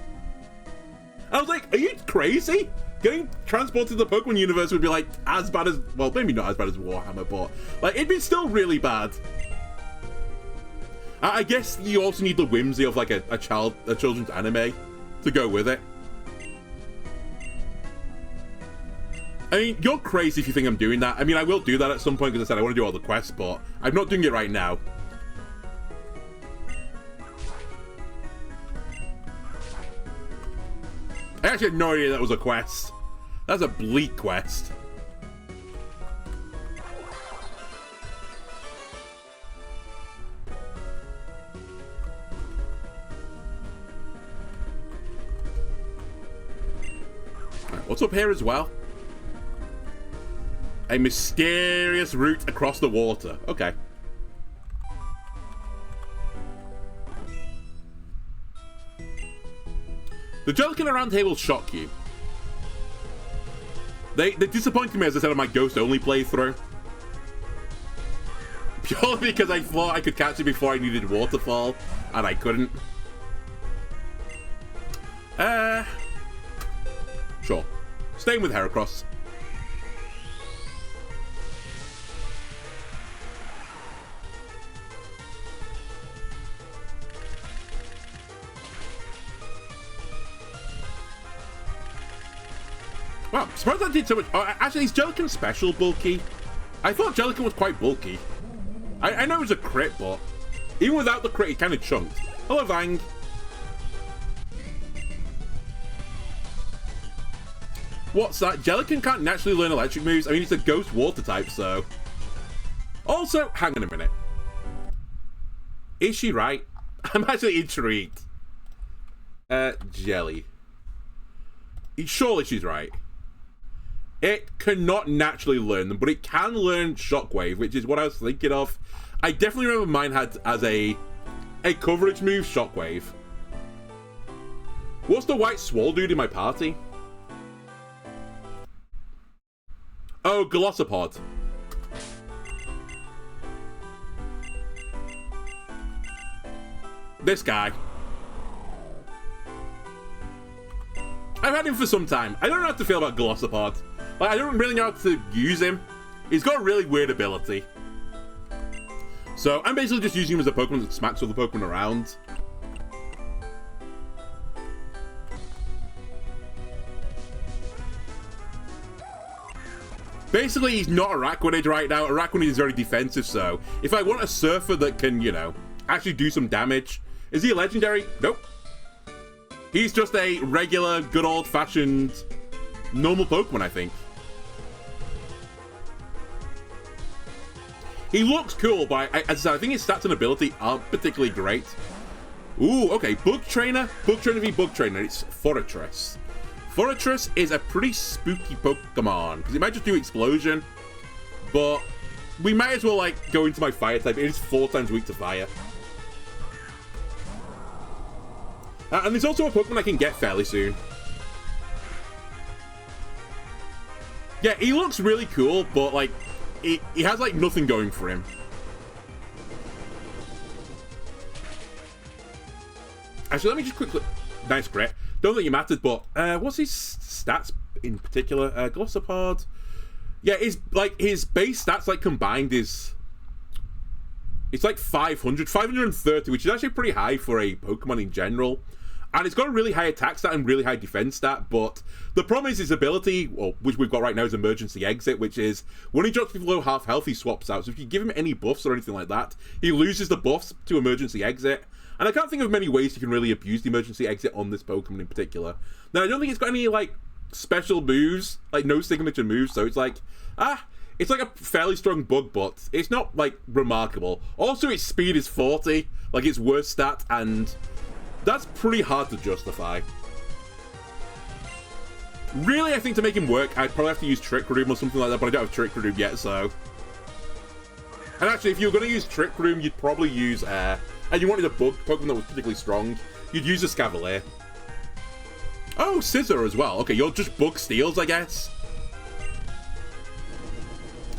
I was like, are you crazy? Getting transported to the Pokemon universe would be like as bad as, well, maybe not as bad as Warhammer, but like it'd be still really bad. I guess you also need the whimsy of like a children's anime to go with it. I mean, you're crazy if you think I'm doing that. I mean, I will do that at some point because I said I want to do all the quests, but I'm not doing it right now. I actually had no idea that was a quest. That's a bleak quest. Right, what's up here as well? A mysterious route across the water. Okay. The Jellican around here will shock you. They disappointed me, as I said, on my Ghost-only playthrough. Purely because I thought I could catch it before I needed Waterfall, and I couldn't. Sure. Staying with Heracross. Wow, I'm surprised that did so much. Oh, actually, is Jellican special bulky? I thought Jellican was quite bulky. I know it was a crit, but even without the crit, he kind of chunked. Hello, Vang. What's that? Jellican can't naturally learn electric moves. I mean, it's a ghost water type, so... Also, hang on a minute. Is she right? I'm actually intrigued. Jelly. Surely she's right. It cannot naturally learn them, but it can learn Shockwave, which is what I was thinking of. I definitely remember mine had as a coverage move, Shockwave. What's the white swole dude in my party? Oh, Glossopod. This guy. I've had him for some time. I don't know how to feel about Glossopod. Like, I don't really know how to use him. He's got a really weird ability. So, I'm basically just using him as a Pokemon that smacks other Pokemon around. Basically, he's not Araquanid right now. Araquanid is very defensive, so if I want a Surfer that can, you know, actually do some damage... Is he a legendary? Nope. He's just a regular, good old-fashioned, normal Pokemon, I think. He looks cool, but as I said, I think his stats and ability aren't particularly great. Ooh, okay. Bug Trainer. Bug Trainer v Bug Trainer. It's Forretress. Forretress is a pretty spooky Pokemon, because it might just do Explosion, but we might as well, like, go into my Fire type. It is 4 times weak to Fire. And there's also a Pokemon I can get fairly soon. Yeah, he looks really cool, but, like, he has, like, nothing going for him. Actually, let me just quickly... Nice crit. Don't think it mattered, but what's his stats in particular? Glossopod. Yeah, his base stats, like, combined is... It's like 530, which is actually pretty high for a Pokemon in general. And it's got a really high attack stat and really high defense stat, but the problem is his ability, well, which we've got right now, is Emergency Exit, which is when he drops below half health, he swaps out. So if you give him any buffs or anything like that, he loses the buffs to Emergency Exit. And I can't think of many ways you can really abuse the Emergency Exit on this Pokemon in particular. Now, I don't think it's got any, like, special moves, like, no signature moves, so it's like, it's like a fairly strong bug, but it's not, like, remarkable. Also, its speed is 40, like, its worst stat, and that's pretty hard to justify. Really, I think to make him work, I'd probably have to use Trick Room or something like that, but I don't have Trick Room yet, so... And actually, if you were going to use Trick Room, you'd probably use, and you wanted a bug Pokemon that was particularly strong, you'd use a Scavalier. Oh, Scissor as well. Okay, you're just Bug Steals, I guess.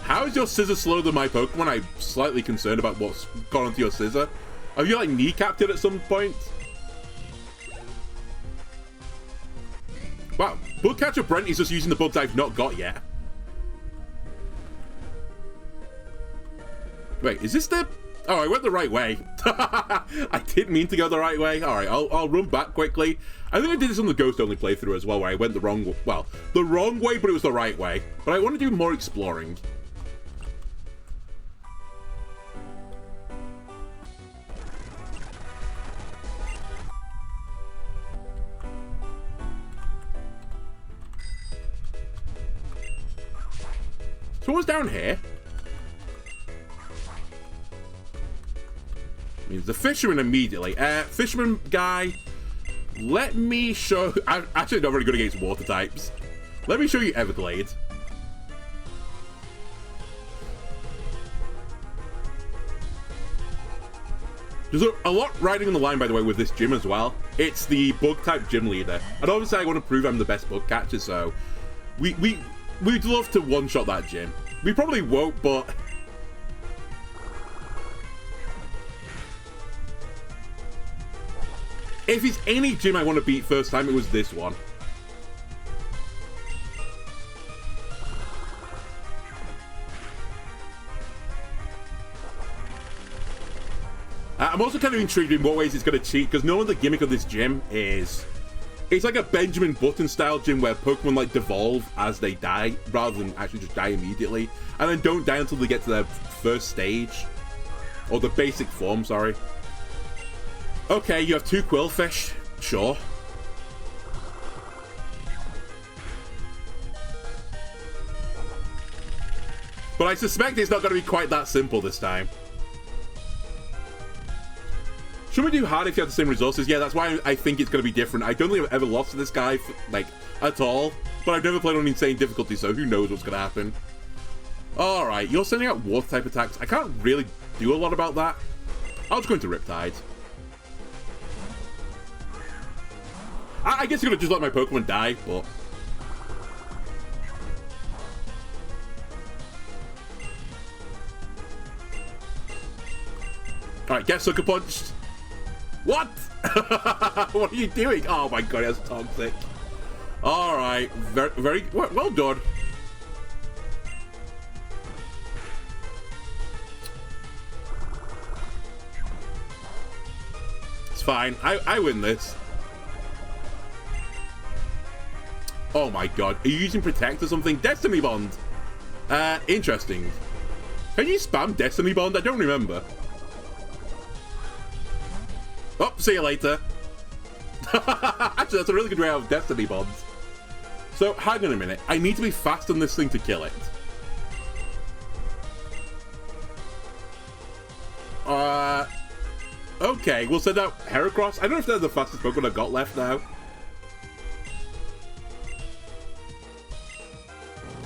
How is your Scissor slower than my Pokemon? I'm slightly concerned about what's gone onto your Scissor. Have you, like, kneecapped it at some point? Wow, Bug Catcher Brent is just using the bugs I've not got yet. Wait, is this the... Oh, I went the right way. I didn't mean to go the right way. Alright, I'll run back quickly. I think I did this on the Ghost-only playthrough as well, where I went the wrong... Well, the wrong way, but it was the right way. But I want to do more exploring. So what's down here? Means the fisherman immediately. Fisherman guy, let me show... I'm actually not very good against water types. Let me show you Everglade. There's a lot riding on the line, by the way, with this gym as well. It's the bug-type gym leader. And obviously I want to prove I'm the best bug catcher, so... We'd love to one-shot that gym. We probably won't, but... If it's any gym I want to beat first time, it was this one. I'm also kind of intrigued in what ways it's going to cheat, because knowing the gimmick of this gym is... It's like a Benjamin Button style gym where Pokemon like devolve as they die, rather than actually just die immediately. And then don't die until they get to their first stage. Or the basic form, sorry. Okay, you have 2 Quillfish. Sure. But I suspect it's not going to be quite that simple this time. Should we do hard if you have the same resources? Yeah, that's why I think it's going to be different. I don't think I've ever lost to this guy, like, at all. But I've never played on insane difficulty, so who knows what's going to happen. Alright, you're sending out water-type attacks. I can't really do a lot about that. I'll just go into Riptide. I guess you're going to just let my Pokemon die, but... Alright, get Sucker Punched. What? What are you doing? Oh my god, that's toxic. Alright, very well done. It's fine. I win this. Oh my god. Are you using Protect or something? Destiny Bond. Interesting. Can you spam Destiny Bond? I don't remember. Oh, see you later. Actually, that's a really good way out of Destiny Bonds. So, hang on a minute. I need to be fast on this thing to kill it. Okay, we'll send out Heracross. I don't know if they're the fastest Pokemon I've got left now.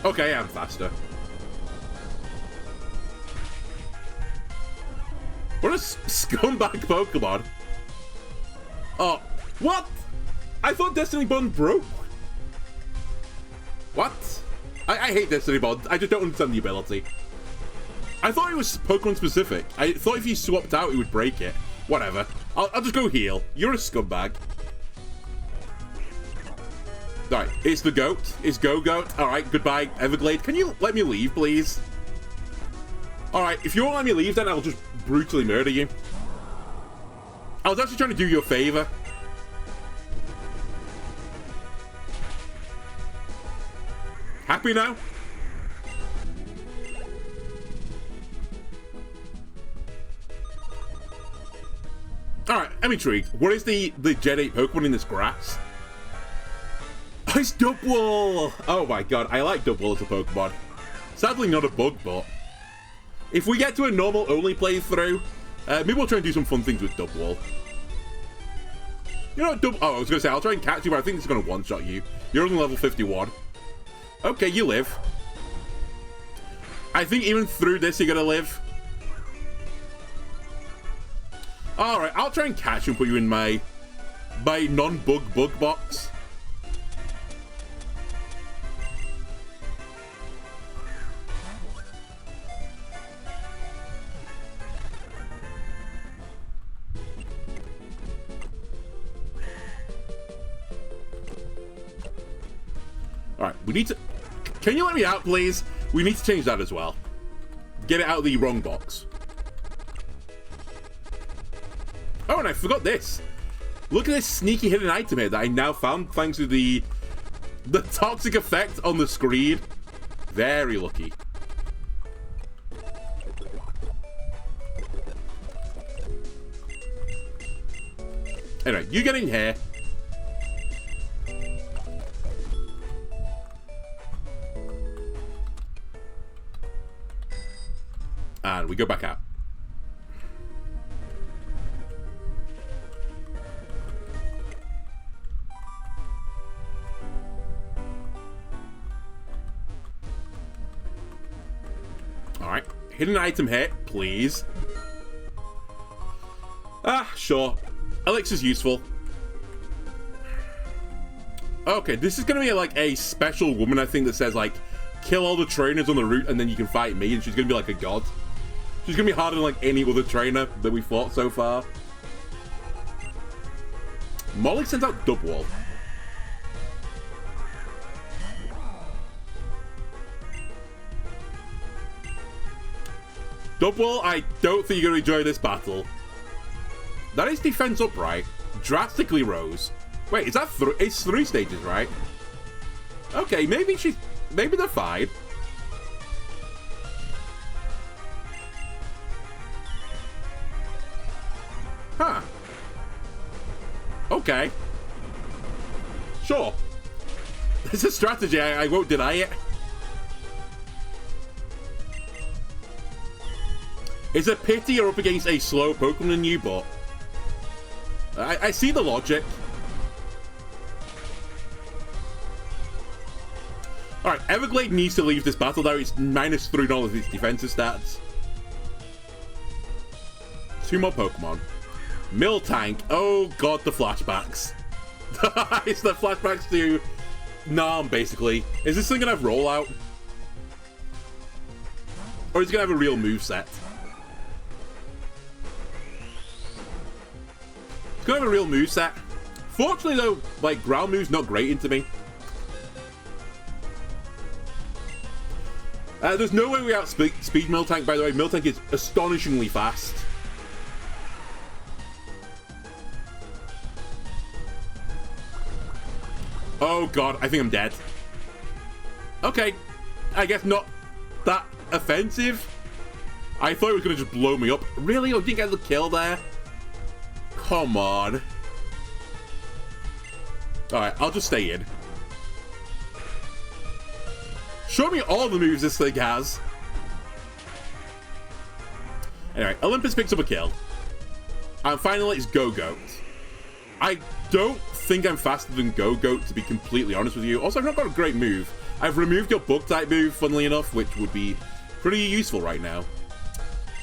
Okay, I am faster. What a scumbag Pokemon. Oh, what? I thought Destiny Bond broke. What? I hate Destiny Bond. I just don't understand the ability. I thought it was Pokemon specific. I thought if you swapped out, it would break it. Whatever. I'll just go heal. You're a scumbag. Alright, it's the goat. It's Go-Goat. Alright, goodbye, Everglade. Can you let me leave, please? Alright, if you won't let me leave, then I'll just brutally murder you. I was actually trying to do you a favor. Happy now? Alright, I'm intrigued. What is the Gen 8 Pokemon in this grass? Oh, it's Dubwool! Oh my god, I like Dubwool as a Pokemon. Sadly not a bug, but... If we get to a normal only playthrough, maybe we'll try and do some fun things with Dubwool. You know what, oh, I was going to say, I'll try and catch you, but I think it's going to one-shot you. You're only level 51. Okay, you live. I think even through this, you're going to live. Alright, I'll try and catch you and put you in my non-bug bug box. Alright, we need to... Can you let me out, please? We need to change that as well. Get it out of the wrong box. Oh, and I forgot this. Look at this sneaky hidden item here that I now found thanks to the toxic effect on the screen. Very lucky. Anyway, you get in here. And we go back out. Hidden item hit, please. Ah, sure. Elixir's useful. Okay, this is gonna be like a special woman, I think, that says like, kill all the trainers on the route and then you can fight me, and she's gonna be like a god. She's gonna be harder than like any other trainer that we fought so far. Molly sends out Dubwall. Dubwall, I don't think you're gonna enjoy this battle. That is defense upright. Drastically rose. Wait, is that it's 3 stages, right? Okay, maybe they're fine. Huh. Okay. Sure. It's a strategy, I won't deny it. It's a pity you're up against a slow Pokemon than you, but I see the logic. Alright, Everglade needs to leave this battle though. It's -3 on its defensive stats. 2 more Pokemon. Miltank. Oh god, the flashbacks. It's the flashbacks to Narm, basically. Is this thing gonna have rollout? Or is it gonna have a real moveset? It's gonna have a real moveset. Fortunately though, like, ground move's not great into me. There's no way we outspeed Miltank, by the way. Miltank is astonishingly fast. Oh god, I think I'm dead. Okay, I guess not that offensive. I thought it was gonna just blow me up. Really? I didn't get the kill there? Come on. Alright, I'll just stay in. Show me all the moves this thing has. Anyway, Olympus picks up a kill. And finally, it's Go-Goat. I don't think I'm faster than Go-Goat, to be completely honest with you. Also, I've not got a great move. I've removed your Bug-type move, funnily enough, which would be pretty useful right now.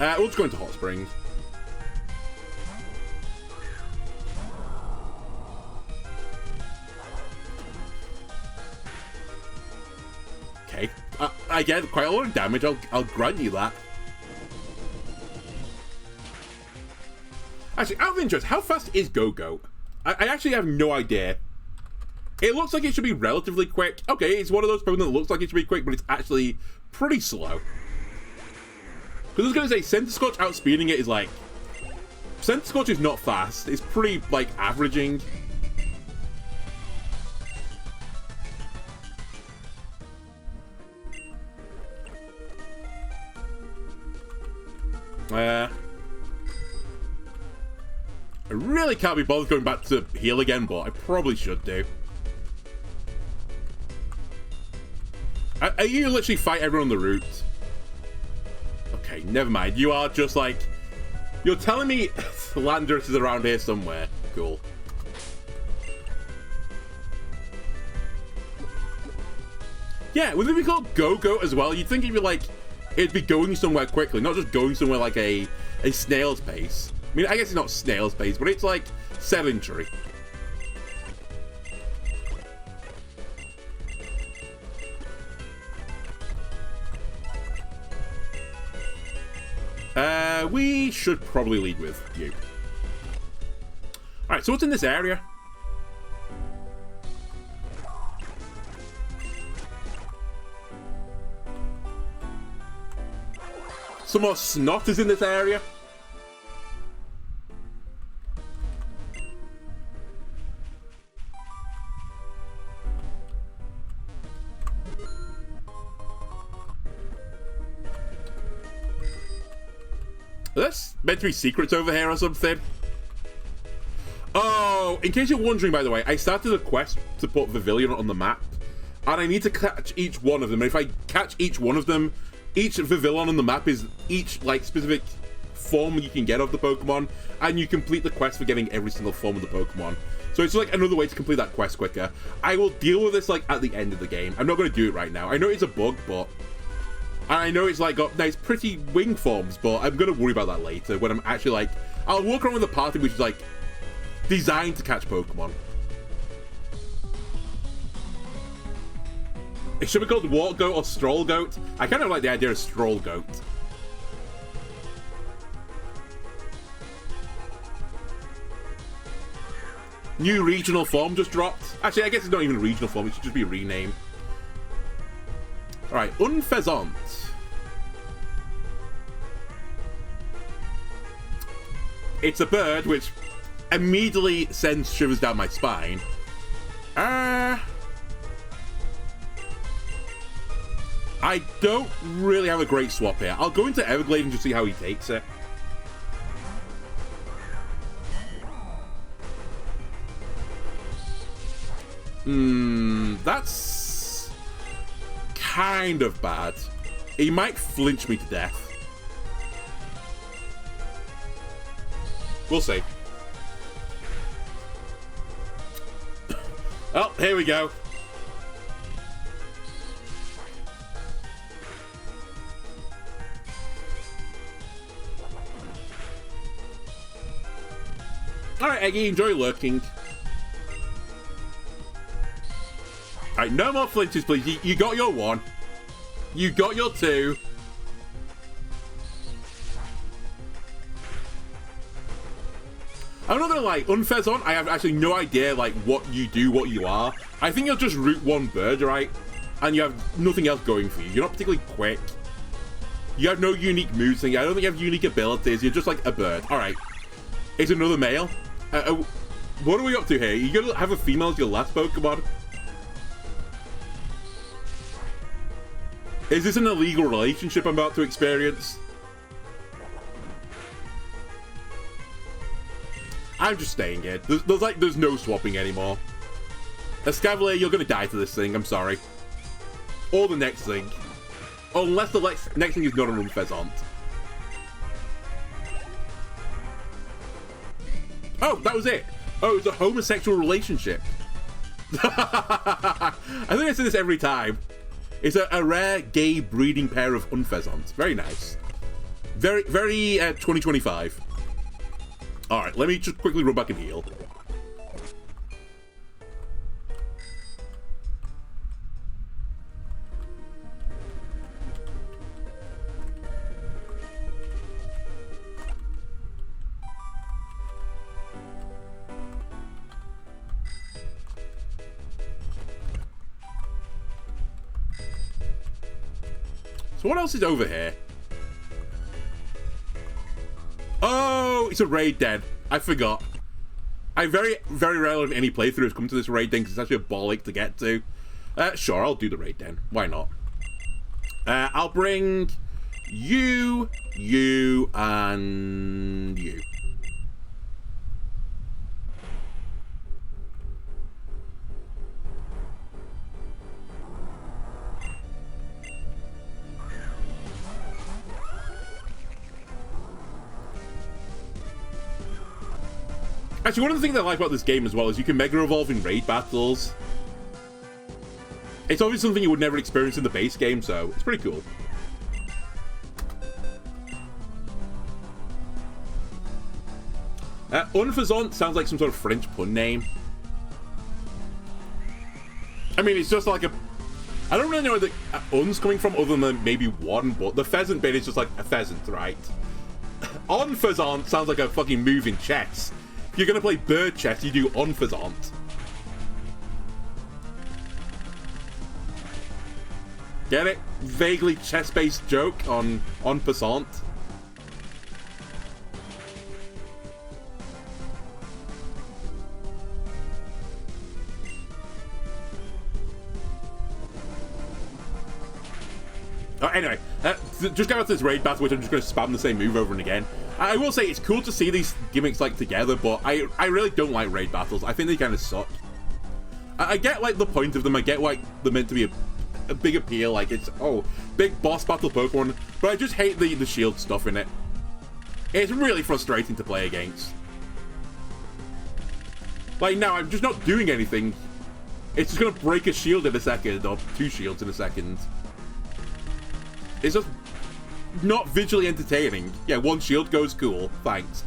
We'll just go into Hot Spring. Okay. I get quite a lot of damage, I'll grant you that. Actually, out of interest, how fast is Go-Goat? I actually have no idea. It looks like it should be relatively quick. Okay, it's one of those Pokemon that looks like it should be quick, but it's actually pretty slow. Because I was going to say, Centiskorch outspeeding it is like... Centiskorch is not fast. It's pretty, like, averaging. I really can't be bothered going back to heal again, but I probably should do. You literally fight everyone on the route. Okay, never mind. You are just like... You're telling me Landorus is around here somewhere. Cool. Yeah, with it being called Go-Goat as well, you'd think it'd be going somewhere quickly, not just going somewhere like a snail's pace. I mean, I guess it's not snail's pace, but it's like sedentary. We should probably lead with you. Alright, so what's in this area? Some more snot is in this area. There's meant to be secrets over here or something. Oh, in case you're wondering, by the way, I started a quest to put Vivillon on the map, and I need to catch each one of them. And if I catch each one of them, each Vivillon on the map is each, like, specific form you can get of the Pokemon, and you complete the quest for getting every single form of the Pokemon. So it's like another way to complete that quest quicker. I will deal with this, like, at the end of the game. I'm not going to do it right now. I know it's a bug, but And I know it's like got nice pretty wing forms, but I'm gonna worry about that later when I'm actually like, I'll walk around with a party which is like designed to catch Pokemon. It should be called Walk Goat or Stroll Goat. I kind of like the idea of Stroll Goat. New regional form just dropped. Actually, I guess it's not even a regional form. It should just be renamed. Alright, Unfezant. It's a bird, which immediately sends shivers down my spine. I don't really have a great swap here. I'll go into Everglade and just see how he takes it. That's kind of bad. He might flinch me to death. We'll see. Oh, here we go. Alright, Eggy, enjoy lurking. Alright, no more flinches, please. You got your one. You got your two. I'm not gonna lie, Unfezant, I have actually no idea, like, what you do, what you are. I think you'll just root one bird, right? And you have nothing else going for you. You're not particularly quick. You have no unique moves thing. I don't think you have unique abilities. You're just like a bird. Alright. It's another male. What are we up to here? You gonna have a female as your last Pokemon? Is this an illegal relationship I'm about to experience? I'm just staying here. There's no swapping anymore. Escavalier, you're gonna die to this thing. I'm sorry. Or the next thing. Unless the next thing is not an Unfezant. Oh, that was it. Oh, it's a homosexual relationship. I think I say this every time. It's a rare gay breeding pair of Unfezants. Very nice. Very 2025. Alright, let me just quickly run back and heal. So what else is over here? Oh, it's a raid den. I forgot. I very rarely in any playthroughs come to this raid den because it's actually a ball ache to get to. Sure, I'll do the raid den. Why not? I'll bring you, and you. Actually, one of the things I like about this game as well is you can Mega Evolve in raid battles. It's obviously something you would never experience in the base game, so it's pretty cool. Unfezant sounds like some sort of French pun name. I mean, it's just like a... I don't really know where the un's coming from other than maybe one, but the pheasant bit is just like a pheasant, right? Unfezant sounds like a fucking move in chess. If you're gonna play bird chess, you do Unfezant. Get it? Vaguely chess-based joke on Passant. Anyway, just go out to this raid battle, which I'm just going to spam the same move over and again. I will say it's cool to see these gimmicks like together, but I really don't like raid battles. I think they kind of suck. I get like the point of them. I get like they're meant to be a big appeal, like it's big boss battle Pokemon, but I just hate the shield stuff in it. It's really frustrating to play against. Like now, I'm just not doing anything. It's just gonna break a shield in a second, or two shields in a second. It's just not visually entertaining. Yeah, one shield goes, cool. Thanks.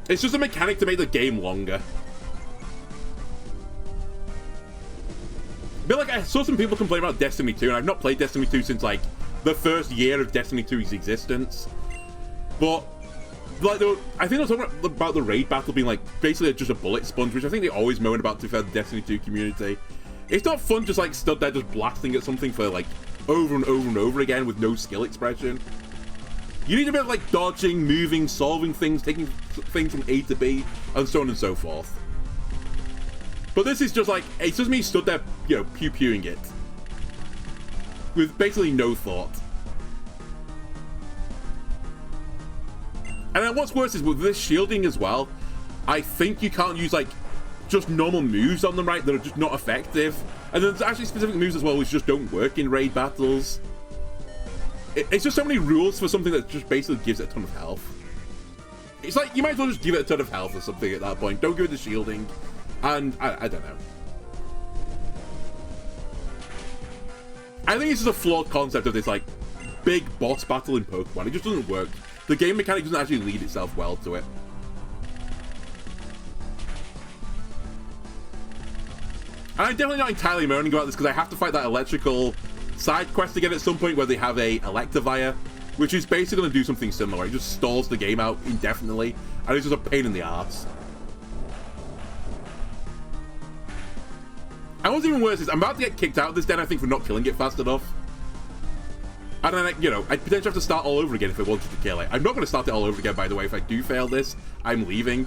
It's just a mechanic to make the game longer. I feel like I saw some people complain about Destiny 2, and I've not played Destiny 2 since, like, the first year of Destiny 2's existence. But, like, I think they were talking about the raid battle being, like, basically just a bullet sponge, which I think they always moan about, to be fair, the Destiny 2 community. It's not fun just, like, stood there just blasting at something for, like, over and over and over again with no skill expression. You need a bit of, like, dodging, moving, solving things, taking things from A to B, and so on and so forth. But this is just, like, it's just me stood there, you know, pew-pewing it. With basically no thought. And then what's worse is with this shielding as well, I think you can't use, like, just normal moves on them, right, that are just not effective. And there's actually specific moves as well which just don't work in raid battles. It's just so many rules for something that just basically gives it a ton of health. It's like, you might as well just give it a ton of health or something at that point. Don't give it the shielding. And, I don't know. I think it's just a flawed concept of this, like, big boss battle in Pokemon. It just doesn't work. The game mechanic doesn't actually lead itself well to it. And I'm definitely not entirely moaning about this because I have to fight that electrical side quest again at some point where they have a Electivire, which is basically going to do something similar. It just stalls the game out indefinitely, and it's just a pain in the ass. And what's even worse is I'm about to get kicked out of this den, I think, for not killing it fast enough. And then, you know, I'd potentially have to start all over again if I wanted to kill it. I'm not going to start it all over again, by the way. If I do fail this, I'm leaving.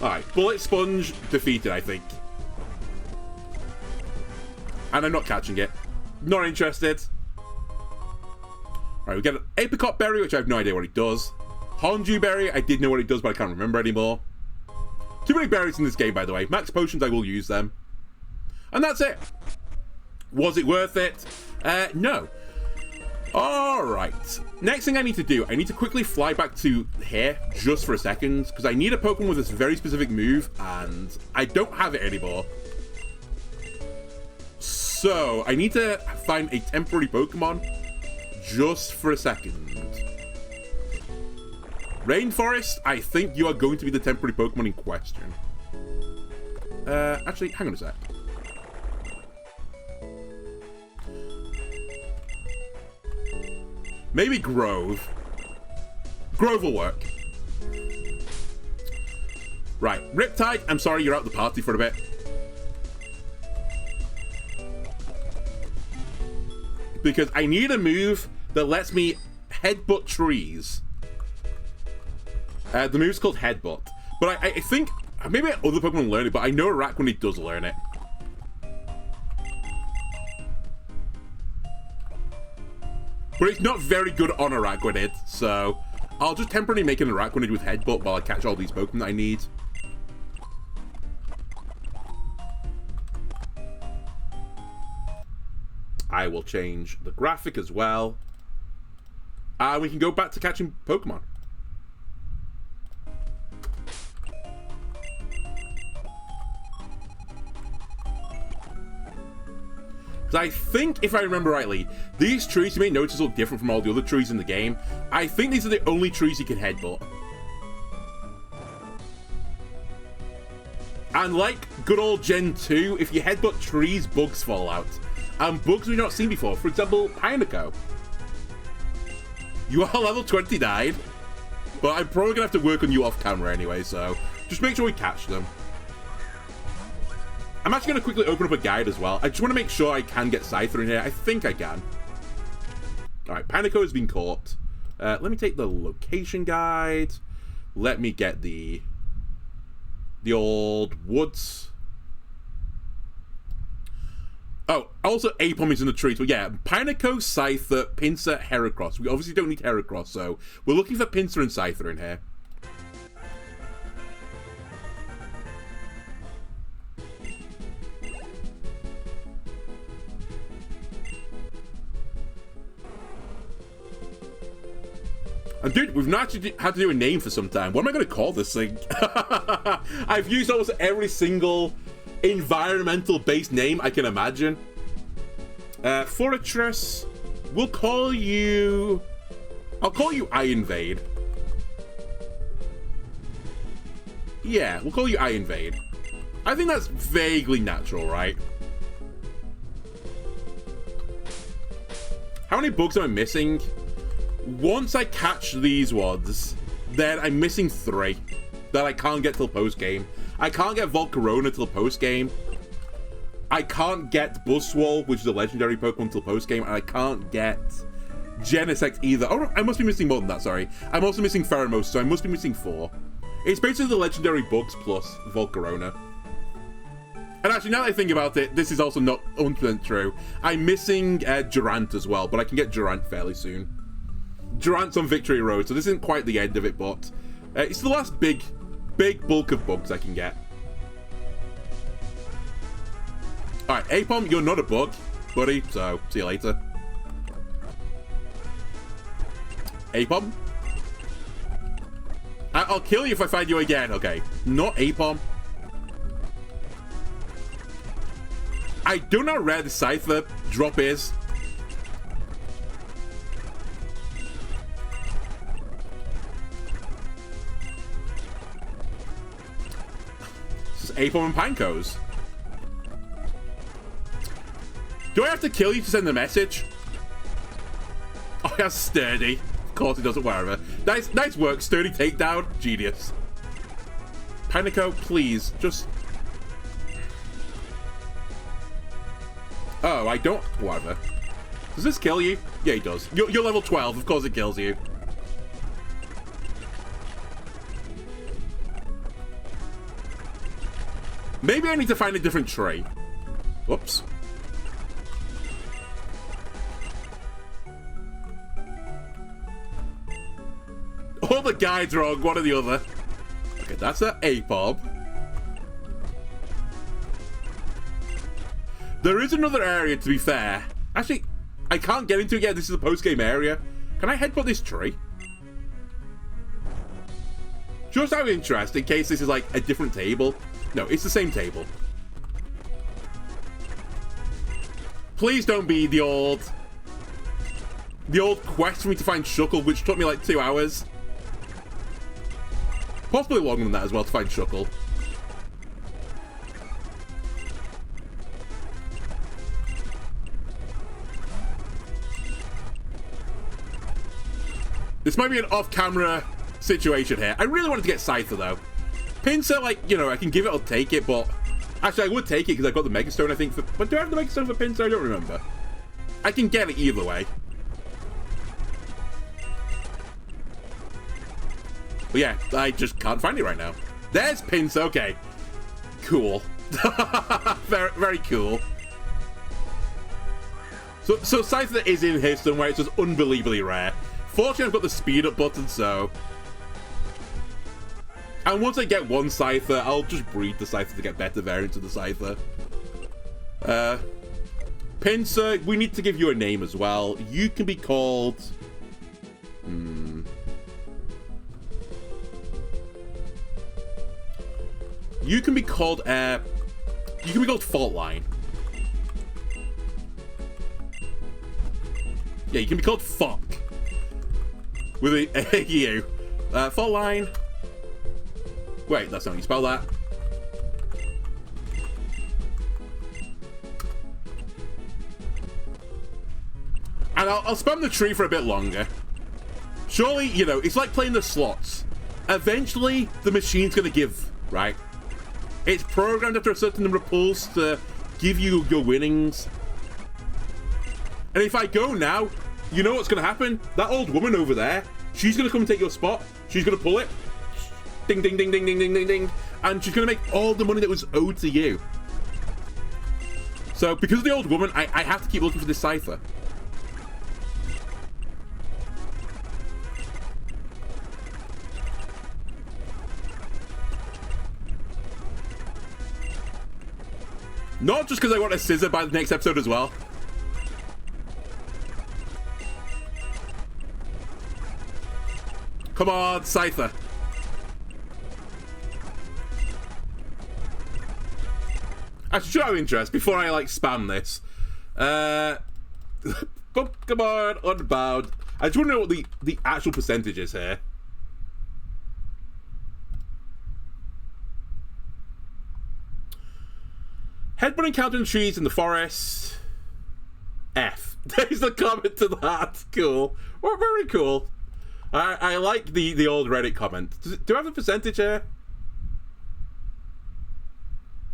Alright, Bullet Sponge defeated, I think. And I'm not catching it. Not interested. Alright, we get an Apricot Berry, which I have no idea what it does. Honju Berry, I did know what it does, but I can't remember anymore. Too many berries in this game, by the way. Max Potions, I will use them. And that's it. Was it worth it? No. Alright. Next thing I need to do, I need to quickly fly back to here, just for a second, because I need a Pokemon with this very specific move, and I don't have it anymore. So, I need to find a temporary Pokemon, just for a second. Rainforest, I think you are going to be the temporary Pokemon in question. Actually, hang on a sec. Maybe Grove. Grove will work. Right, Riptide, I'm sorry you're out the party for a bit. Because I need a move that lets me headbutt trees. The move's called Headbutt. But I think, maybe other Pokemon learn it, but I know Araquanid does learn it. But it's not very good on Araquanid, so I'll just temporarily make an Araquanid with Headbutt while I catch all these Pokemon that I need. I will change the graphic as well. We can go back to catching Pokemon. Because I think, if I remember rightly, these trees you may notice look different from all the other trees in the game. I think these are the only trees you can headbutt. And like good old Gen 2, if you headbutt trees, bugs fall out. And bugs we've not seen before. For example, Pineco. You are level 29, but I'm probably going to have to work on you off camera anyway, so just make sure we catch them. I'm actually going to quickly open up a guide as well. I just want to make sure I can get Scyther in here. I think I can. Alright, Pineco has been caught. Let me take the location guide. Let me get the old woods. Oh, also Apom is in the tree. So yeah, Pineco, Scyther, Pinsir, Heracross. We obviously don't need Heracross, so we're looking for Pinsir and Scyther in here. And dude, we've not actually had to do a name for some time. What am I going to call this thing? I've used almost every single environmental-based name I can imagine. Fortress, we'll call you... I'll call you I Invade. Yeah, we'll call you I Invade. I think that's vaguely natural, right? How many bugs am I missing? Once I catch these ones, then I'm missing 3 that I can't get till post-game. I can't get Volcarona till post-game. I can't get Buzzwole, which is a legendary Pokemon, till post-game, and I can't get Genesect either. Oh, no, I must be missing more than that, sorry. I'm also missing Pheromos, so I must be missing 4. It's basically the legendary bugs plus Volcarona. And actually, now that I think about it, this is also not 100% true. I'm missing Durant as well, but I can get Durant fairly soon. Durant's on Victory Road, so this isn't quite the end of it, but it's the last big bulk of bugs I can get. Alright, Apom, you're not a bug, buddy, so see you later. Apom? I'll kill you if I find you again. Okay, not Apom. I do not know how rare the Cypher drop is. This is Apom and Pankos. Do I have to kill you to send the message? Oh, that's sturdy. Of course it doesn't, whatever. Nice work, sturdy takedown. Genius. Panico, please, just... Oh, I don't... Whatever. Does this kill you? Yeah, it does. You're level 12, of course it kills you. Maybe I need to find a different tree. Whoops. All the guides wrong, one or the other. Okay, that's an Apom. There is another area, to be fair. Actually, I can't get into it yet. This is a post-game area. Can I headbutt this tree? Just out of interest, in case this is like a different table. No, it's the same table. Please don't be the old quest for me to find Shuckle, which took me like 2 hours. Possibly longer than that as well to find Shuckle. This might be an off-camera situation here. I really wanted to get Scyther, though. Pinsir, like, you know, I can give it or take it, but... Actually, I would take it because I've got the Mega Stone, I think, for... But do I have the Mega Stone for Pinsir? I don't remember. I can get it either way. But yeah, I just can't find it right now. There's Pinsir, okay. Cool. very, very cool. So Scyther is in here somewhere. It's just unbelievably rare. Fortunately, I've got the speed up button, so... And once I get one Scyther, I'll just breed the Scyther to get better variants of the Scyther. Pinsir, we need to give you a name as well. You can be called... You can be called, Fault Line. Yeah, you can be called Fuck. With a U. Fault Line. Wait, that's not how you spell that. And I'll spam the tree for a bit longer. Surely, you know, it's like playing the slots. Eventually, the machine's gonna give, right? It's programmed after a certain number of pulls to give you your winnings. And if I go now, you know what's gonna happen? That old woman over there, she's gonna come and take your spot. She's gonna pull it. Ding, ding, ding, ding, ding, ding, ding, ding. And she's gonna make all the money that was owed to you. So, because of the old woman, I have to keep looking for this Scyther. Not just because I want a scissor by the next episode as well. Come on, Scyther. Actually, should I have interest before I, like, spam this? Come on, Unbound. I just want to know what the actual percentage is here. Headbutt encountering trees in the forest. F. There's the comment to that. Cool. Well, very cool. I like the old Reddit comment. Do I have a percentage here?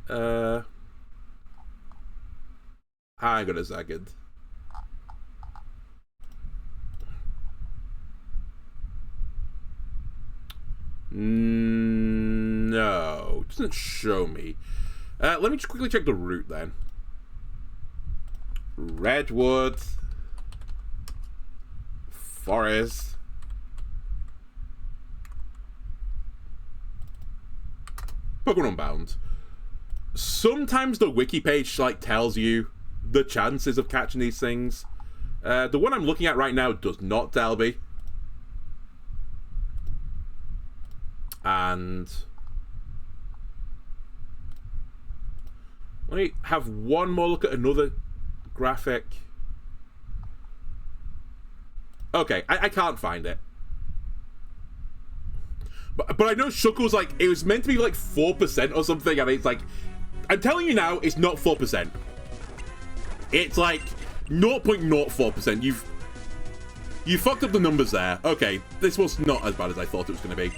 Hang on a second. No, it doesn't show me. Let me just quickly check the route then. Redwood. Forest. Pokemon Unbound. Sometimes the wiki page like tells you the chances of catching these things. The one I'm looking at right now does not tell me. And let me have one more look at another graphic. Okay, I can't find it. But I know Shuckle's like, it was meant to be like 4% or something, and it's like, I'm telling you now, it's not 4%. It's like 0.04%. You fucked up the numbers there. Okay, this was not as bad as I thought it was going to be.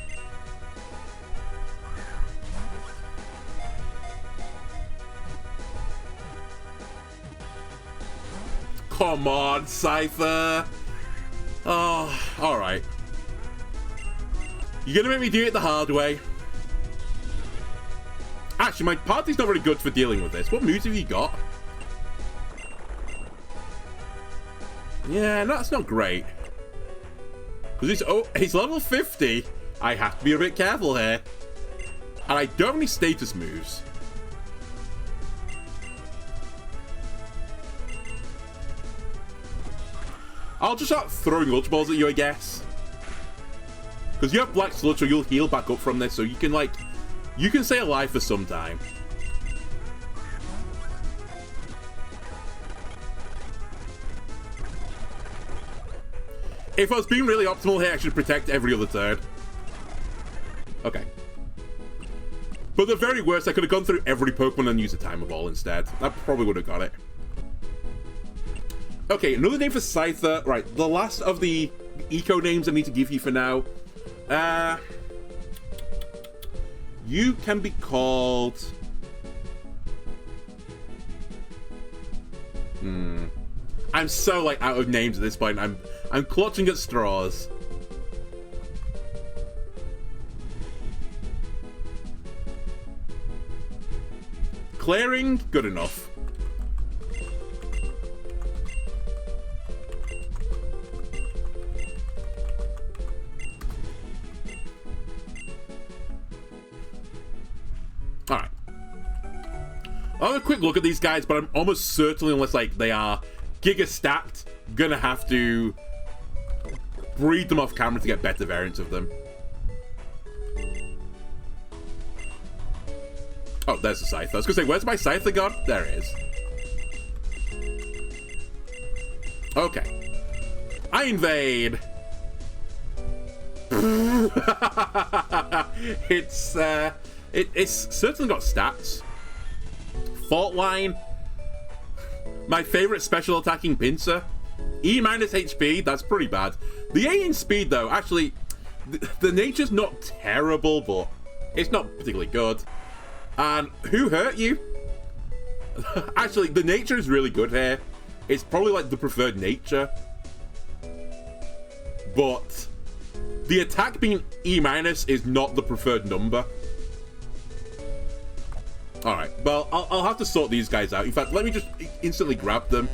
Come on, Scyther. Oh, alright. You're gonna make me do it the hard way. Actually, my party's not very good for dealing with this. What moves have you got? Yeah, that's not great. Because he's level 50. I have to be a bit careful here. And I don't have any status moves. I'll just start throwing Ultra Balls at you, I guess. Because you have Black Sludge, so you'll heal back up from this, so you can, like, you can stay alive for some time. If I was being really optimal here, I should protect every other turn. Okay. But at the very worst, I could have gone through every Pokemon and used a Timer Ball instead. That probably would have got it. Okay, another name for Scyther. Right, the last of the eco names I need to give you for now. You can be called... I'm so, like, out of names at this point. I'm clutching at straws. Clearing, good enough. Alright. I'll have a quick look at these guys, but I'm almost certainly, unless like they are giga stacked, gonna have to breed them off camera to get better variants of them. Oh, there's the Scyther. I was gonna say, where's my Scyther gone? There it is. Okay. I invade. It's certainly got stats. Fault Line. My favorite special attacking pincer. E- HP, that's pretty bad. The A in speed, though, actually, the nature's not terrible, but it's not particularly good. And who hurt you? Actually, the nature is really good here. It's probably like the preferred nature. But the attack being E- is not the preferred number. Alright, well, I'll have to sort these guys out. In fact, let me just instantly grab them.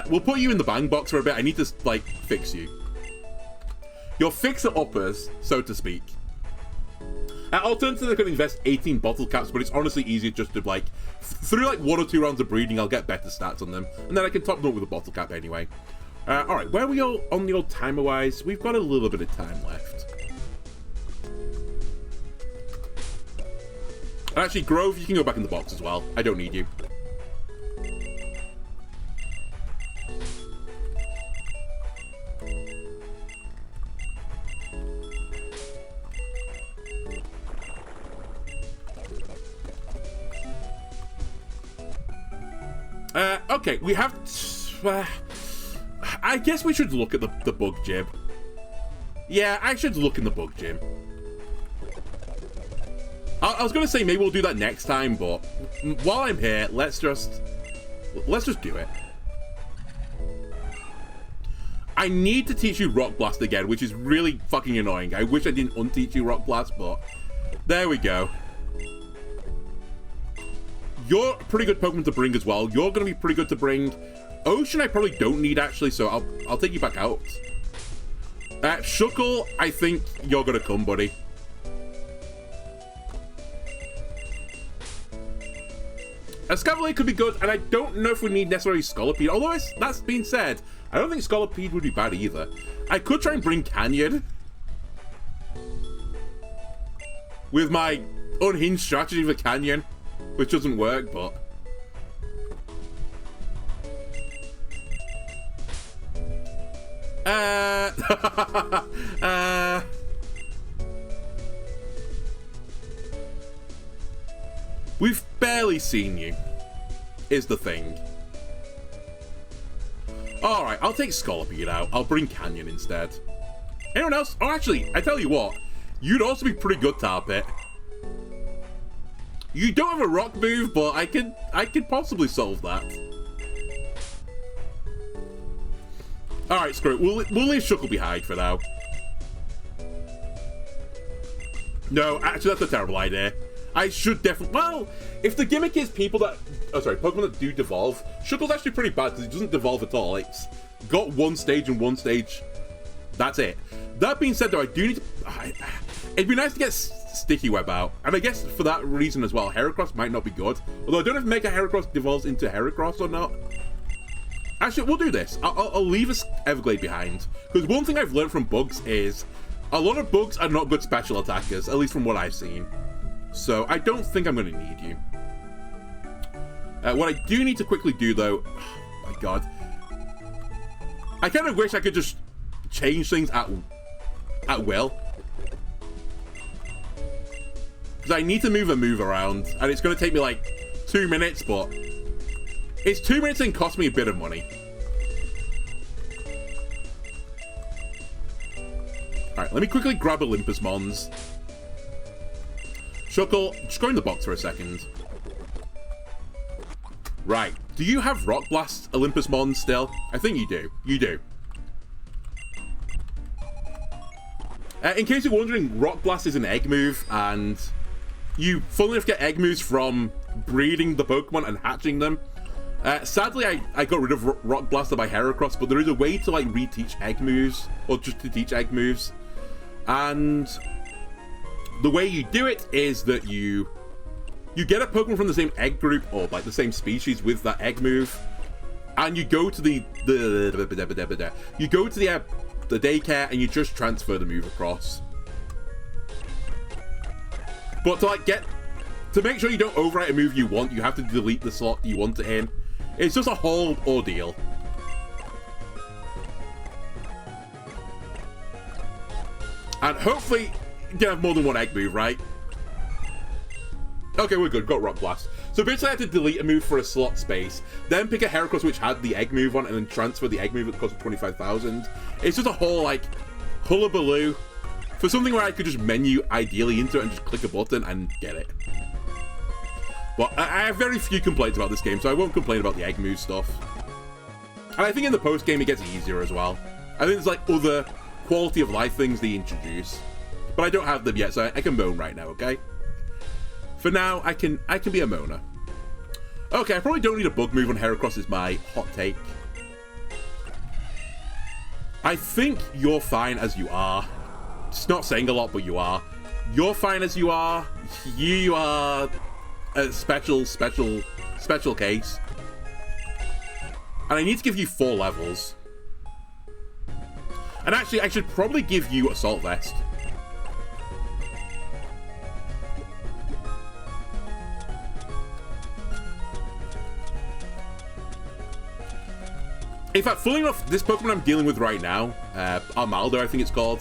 We'll put you in the bang box for a bit. I need to, like, fix you. You're fixer-uppers, so to speak. Alternatively, I could invest 18 bottle caps, but it's honestly easier just to, like, through, like, 1 or 2 rounds of breeding, I'll get better stats on them. And then I can top them up with a bottle cap anyway. Alright, where are we all on the old timer-wise? We've got a little bit of time left. And actually, Grove, you can go back in the box as well. I don't need you. Okay, we have... I guess we should look at the bug gym. Yeah, I should look in the bug gym. I was going to say maybe we'll do that next time, but while I'm here, let's just do it. I need to teach you Rock Blast again, which is really fucking annoying. I wish I didn't unteach you Rock Blast, but there we go. You're a pretty good Pokemon to bring as well. You're going to be pretty good to bring. Ocean I probably don't need, actually, so I'll take you back out. Shuckle, I think you're going to come, buddy. Escavalier could be good, and I don't know if we need necessarily Scolipede. Although, that's being said, I don't think Scolipede would be bad either. I could try and bring Canyon. With my unhinged strategy for Canyon. Which doesn't work, but... We've barely seen you, is the thing. Alright, I'll take Scolipede out. I'll bring Canyon instead. Anyone else? Oh, actually, I tell you what. You'd also be pretty good, Tarpit. You don't have a rock move, but I could possibly solve that. Alright, screw it. We'll leave Shuckle behind for now. No, actually, that's a terrible idea. I should definitely... Well, if the gimmick is people that... Oh, sorry, Pokemon that do devolve, Shuckle's actually pretty bad because it doesn't devolve at all. It's got one stage and one stage. That's it. That being said, though, I do need to... It'd be nice to get Sticky Web out. And I guess for that reason as well, Heracross might not be good. Although I don't know if Mega Heracross devolves into Heracross or not. Actually, we'll do this. I'll leave us Everglade behind. Because one thing I've learned from bugs is a lot of bugs are not good special attackers, at least from what I've seen. So I don't think I'm going to need you. What I do need to quickly do, though... Oh my god. I kind of wish I could just change things at will. Because I need to move a move around, and it's going to take me like 2 minutes, but it's 2 minutes and cost me a bit of money. Alright, let me quickly grab Olympus Mons. Shuckle, just go in the box for a second. Right, do you have Rock Blast Olympus Mons still? I think you do. You do. In case you're wondering, Rock Blast is an egg move, and you funnily enough get egg moves from breeding the Pokemon and hatching them. Sadly, I got rid of Rock Blaster by Heracross, but there is a way to like reteach egg moves, or just to teach egg moves. And the way you do it is that you get a Pokemon from the same egg group, or like the same species with that egg move, and you go to the daycare and you just transfer the move across. But to make sure you don't overwrite a move you want, you have to delete the slot you want it in. It's just a whole ordeal. And hopefully you can have more than one egg move, right? Okay, we're good. Got Rock Blast. So basically I had to delete a move for a slot space, then pick a Heracross which had the egg move on, and then transfer the egg move at the cost of 25,000. It's just a whole, like, hullabaloo for something where I could just menu ideally into it and just click a button and get it. But I have very few complaints about this game, so I won't complain about the egg move stuff. And I think in the post-game it gets easier as well. I think there's, like, other quality of life things they introduce. But I don't have them yet, so I can moan right now, okay? For now, I can be a moaner. Okay, I probably don't need a bug move on Heracross is my hot take. I think you're fine as you are. It's not saying a lot, but you are. You're fine as you are. You are a special case. And I need to give you 4 levels. And actually, I should probably give you Assault Vest. In fact, fully enough, this Pokemon I'm dealing with right now, Armaldo, I think it's called.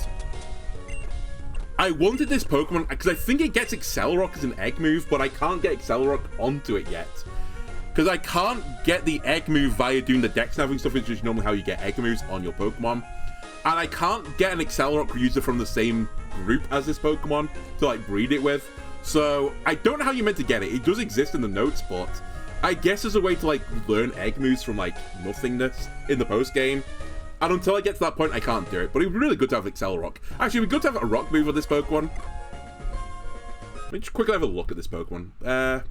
I wanted this Pokemon because I think it gets Accelerock as an egg move, but I can't get Accelerock onto it yet. Because I can't get the egg move via doing the dex snapping stuff, which is normally how you get egg moves on your Pokemon. And I can't get an Accelerock user from the same group as this Pokemon to, like, breed it with. So, I don't know how you're meant to get it. It does exist in the notes, but I guess there's a way to, like, learn egg moves from, like, nothingness in the post-game. And until I get to that point, I can't do it. But it would be really good to have Accelerock. Actually, it would be good to have a rock move with this Pokemon. Let me just quickly have a look at this Pokemon.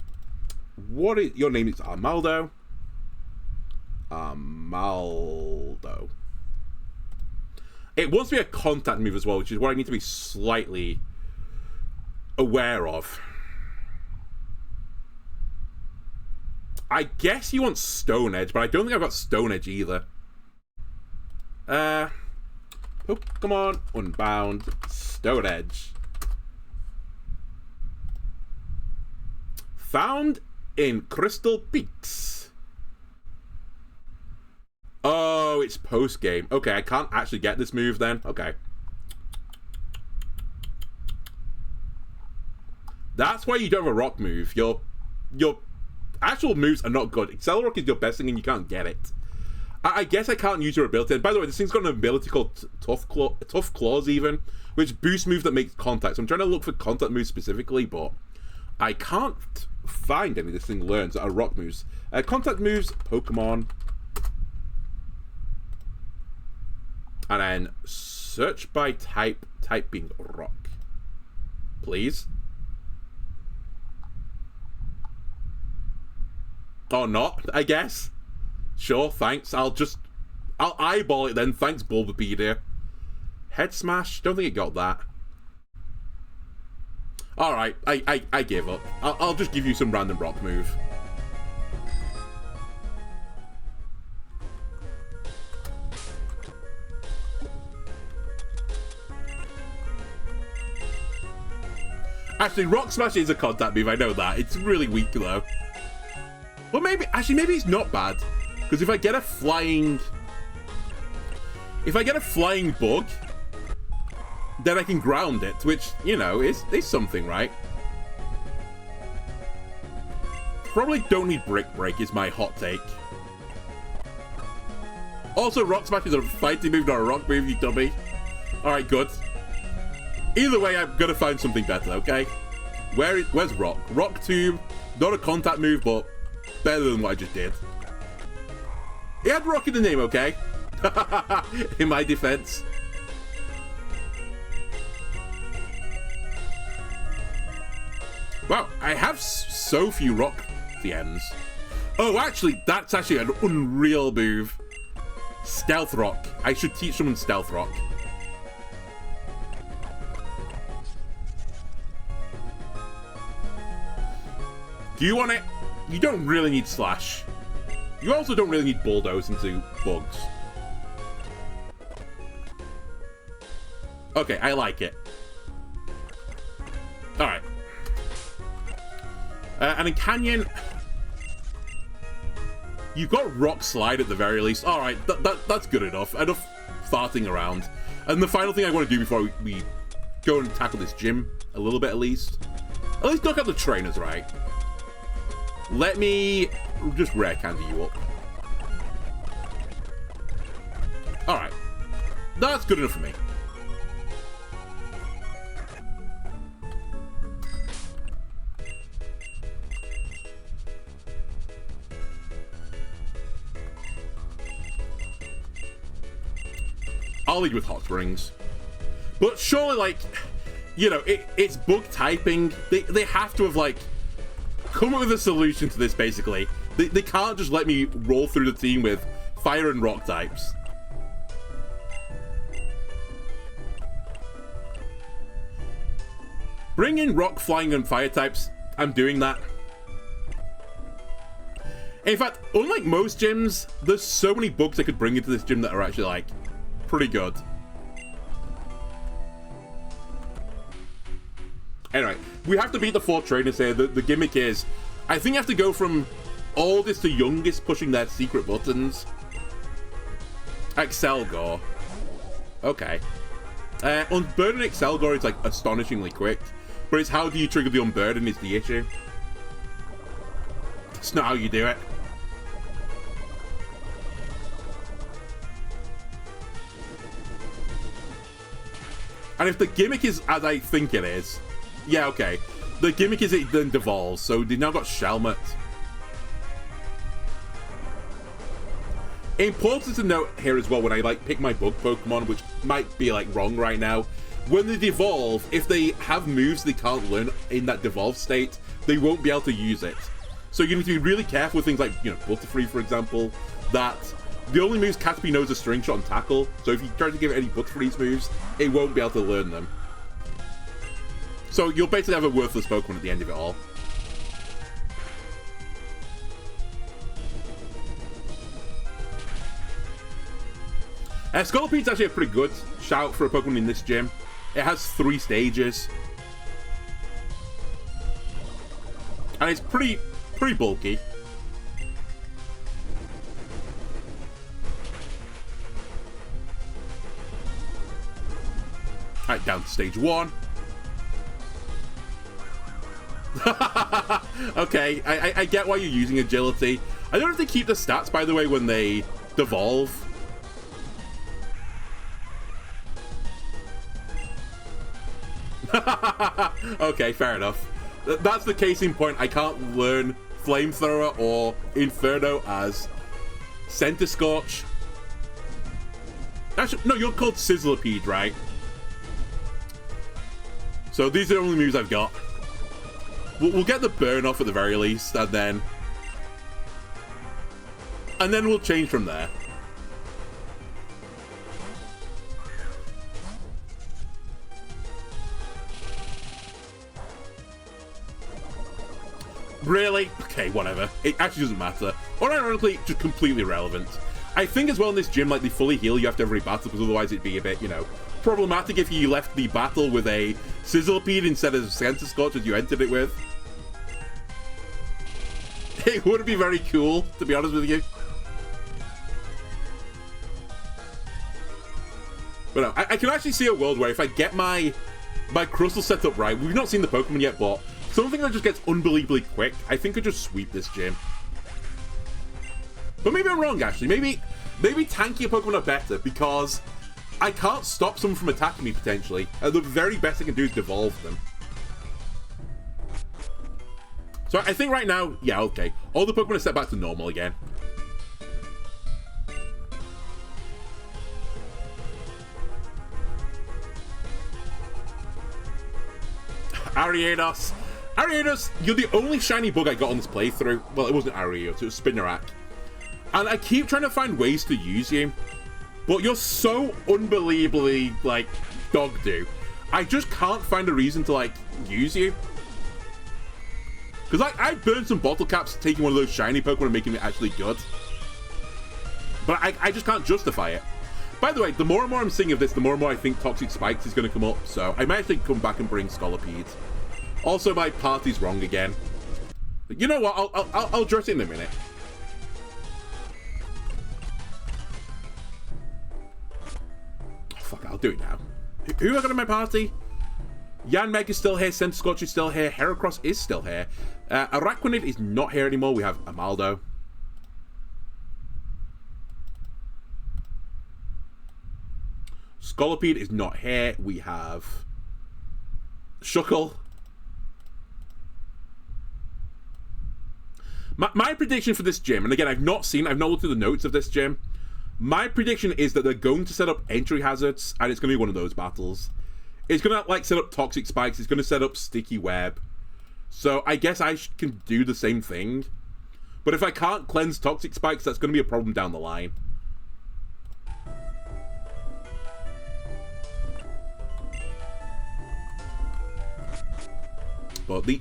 What is... Your name is Armaldo. Armaldo. It wants to be a contact move as well, which is what I need to be slightly aware of. I guess you want Stone Edge, but I don't think I've got Stone Edge either. Pokemon Unbound Stone Edge. Found in Crystal Peaks. Oh, it's post-game. Okay, I can't actually get this move then. Okay. That's why you don't have a rock move. Your actual moves are not good. Accelerock is your best thing and you can't get it. I guess I can't use your ability. And by the way, this thing's got an ability called Tough Claws even, which boosts moves that make contact. So I'm trying to look for contact moves specifically, but I can't find any this thing learns that are rock moves. Contact moves, Pokemon. And then search by type being rock. Please. Or not, I guess. Sure, thanks. I'll eyeball it then. Thanks, Bulbapedia. Head Smash? Don't think it got that. Alright, I gave up. I'll just give you some random rock move. Actually, Rock Smash is a contact move, I know that. It's really weak, though. Well, maybe it's not bad. Because if I get a flying bug, then I can ground it, which, you know, is something, right? Probably don't need Brick Break is my hot take. Also, Rock Smash is a fighting move, not a rock move, you dummy. Alright, good. Either way, I'm gonna find something better, okay? Where's Rock? Rock Tube, not a contact move, but better than what I just did. He had Rock in the name, okay? In my defense. Wow, I have so few Rock TMs. Oh, actually, that's actually an unreal move. Stealth Rock. I should teach someone Stealth Rock. Do you want it? You don't really need Slash. You also don't really need Bulldoze into bugs. Okay, I like it. Alright. And in Canyon, you've got Rock Slide at the very least. Alright, that's good enough. Enough farting around. And the final thing I want to do before we go and tackle this gym, a little bit at least knock out the trainers, right? Let me just rare candy you up. Alright. That's good enough for me. I'll lead with Hot Springs. But surely, like, you know, it's bug typing. They have to have, like, come up with a solution to this, basically. They can't just let me roll through the team with fire and rock types. Bring in rock, flying, and fire types. I'm doing that. In fact, unlike most gyms, there's so many bugs I could bring into this gym that are actually, like, pretty good. Anyway, we have to beat the 4 trainers here. The gimmick is, I think I have to go from oldest to youngest pushing their secret buttons. Excelgor. Okay. Unburden Excelgor is like astonishingly quick, but it's how do you trigger the unburden is the issue. It's not how you do it. And if the gimmick is as I think it is, yeah, okay. The gimmick is it then devolves, so they've now got Shelmet. Important to note here as well when I like pick my bug Pokemon, which might be like wrong right now. When they devolve, if they have moves they can't learn in that devolved state, they won't be able to use it. So you need to be really careful with things like, you know, Butterfree, for example, that the only moves Caterpie knows are String Shot and Tackle, so if you try to give it any Butterfree's moves, it won't be able to learn them. So you'll basically have a worthless Pokemon at the end of it all. Scolopede's actually a pretty good shout for a Pokemon in this gym. It has 3 stages. And it's pretty bulky. Alright, down to stage 1. Okay, I get why you're using agility. I don't know if they keep the stats, by the way, when they devolve. Okay, fair enough. That's the case in point. I can't learn Flamethrower or Inferno as Center Scorch. Actually, no, you're called Sizzlipede, right? So these are the only moves I've got. We'll get the burn off at the very least, and then we'll change from there. Really? Okay, whatever. It actually doesn't matter. Or ironically, just completely irrelevant. I think as well in this gym, like, they fully heal you after every battle, because otherwise it'd be a bit, you know, problematic if you left the battle with a Sizzlipede instead of Center Scorch as you entered it with. It would be very cool, to be honest with you. But no, I can actually see a world where if I get my Crystal set up right, we've not seen the Pokemon yet, but something that just gets unbelievably quick, I think could just sweep this gym. But maybe I'm wrong, actually. Maybe tankier Pokemon are better, because I can't stop someone from attacking me, potentially. The very best I can do is devolve them. So I think right now, yeah, okay. All the Pokemon are set back to normal again. Ariados. Ariados, you're the only shiny bug I got on this playthrough. Well, it wasn't Ariados, it was Spinarak. And I keep trying to find ways to use you, but you're so unbelievably, like, dog-do. I just can't find a reason to, like, use you. Because I burned some bottle caps taking one of those shiny Pokemon and making it actually good. But I just can't justify it. By the way, the more and more I'm seeing of this, the more and more I think Toxic Spikes is going to come up. So I might actually come back and bring Scolopedes. Also, my party's wrong again. But you know what? I'll address it in a minute. Oh, fuck it, I'll do it now. Who have I got in my party? Yanmeg is still here, Centiskorch is still here, Heracross is still here. Araquanid is not here anymore, we have Amaldo. Scolipede is not here, we have Shuckle. My prediction for this gym, and again, I've not looked at the notes of this gym. My prediction is that they're going to set up entry hazards, and it's going to be one of those battles. It's going to, like, set up Toxic Spikes. It's going to set up Sticky Web. So I guess I can do the same thing. But if I can't cleanse Toxic Spikes, that's going to be a problem down the line. But the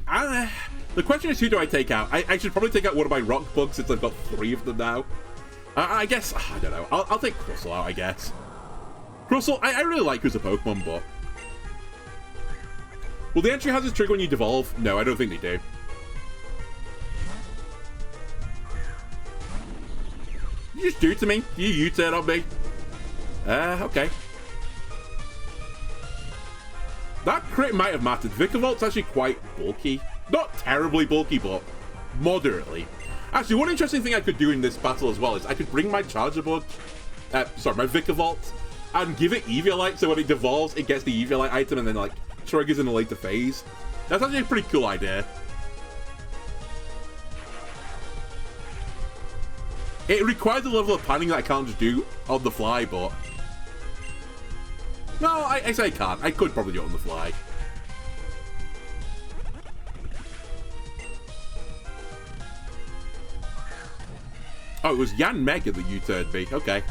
question is, who do I take out? I should probably take out one of my Rock Bugs since I've got 3 of them now. I guess, I don't know. I'll take Crustle out, I guess. Crustle, I really like her as a Pokemon, but... Will the entry hazards trigger when you devolve? No, I don't think they do. You just do it to me. You U-turn on me. Okay. That crit might have mattered. Vicavolt's actually quite bulky. Not terribly bulky, but moderately. Actually, one interesting thing I could do in this battle as well is I could bring my Charger Bug, my Vicavolt, and give it Eviolite, so when it devolves, it gets the Eviolite item and then, like, triggers in a later phase. That's actually a pretty cool idea. It requires a level of planning that I can't just do on the fly, but... No, I say I can't. I could probably do it on the fly. Oh, it was Yanmega that U-turned me. Okay.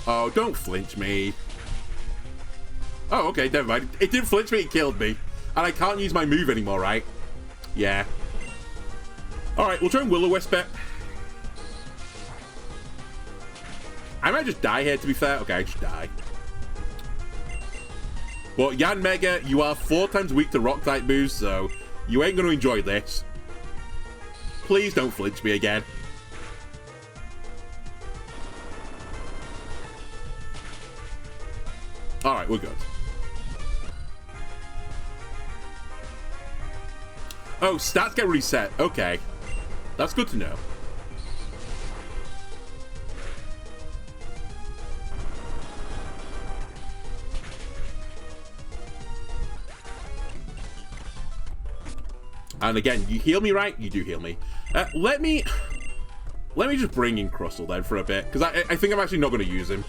Oh, don't flinch me. Oh, okay, never mind. It didn't flinch me, it killed me. And I can't use my move anymore, right? Yeah. Alright, we'll try and Will-O-Wisp it. I might just die here, to be fair. Okay, I just die. But Yanmega, you are 4 times weak to Rock-type moves, so you ain't going to enjoy this. Please don't flinch me again. Alright, we're good. Oh, stats get reset. Okay. That's good to know. And again, you heal me, right? You do heal me. Let me just bring in Crustle then for a bit, because I think I'm actually not going to use him.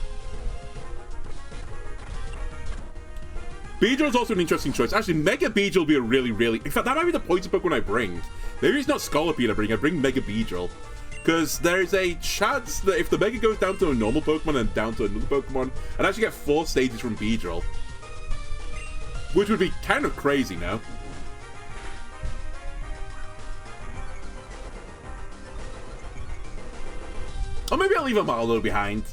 Beedrill is also an interesting choice. Actually, Mega Beedrill will be a really... In fact, that might be the poison Pokemon I bring. Maybe it's not Scolipede I bring Mega Beedrill. Because there's a chance that if the Mega goes down to a normal Pokemon and down to another Pokemon, I'd actually get 4 stages from Beedrill. Which would be kind of crazy, no? Or maybe I'll leave Amaldo behind.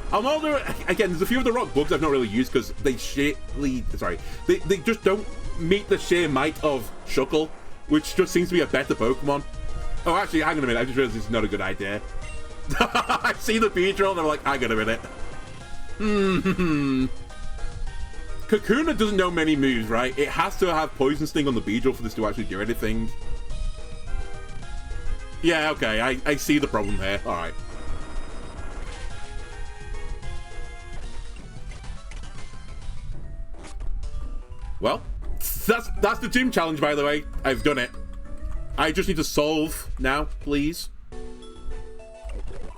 Amaldo, again, there's a few of the rock bugs I've not really used because they they just don't meet the sheer might of Shuckle, which just seems to be a better Pokemon. Oh, actually, hang on a minute, I just realized this is not a good idea. I see the Beedrill and I'm like, hang on a minute. Kakuna doesn't know many moves, right? It has to have Poison Sting on the Beedrill for this to actually do anything. Yeah, okay, I see the problem here. Alright. Well, that's the gym challenge, by the way. I've done it. I just need to solve now, please.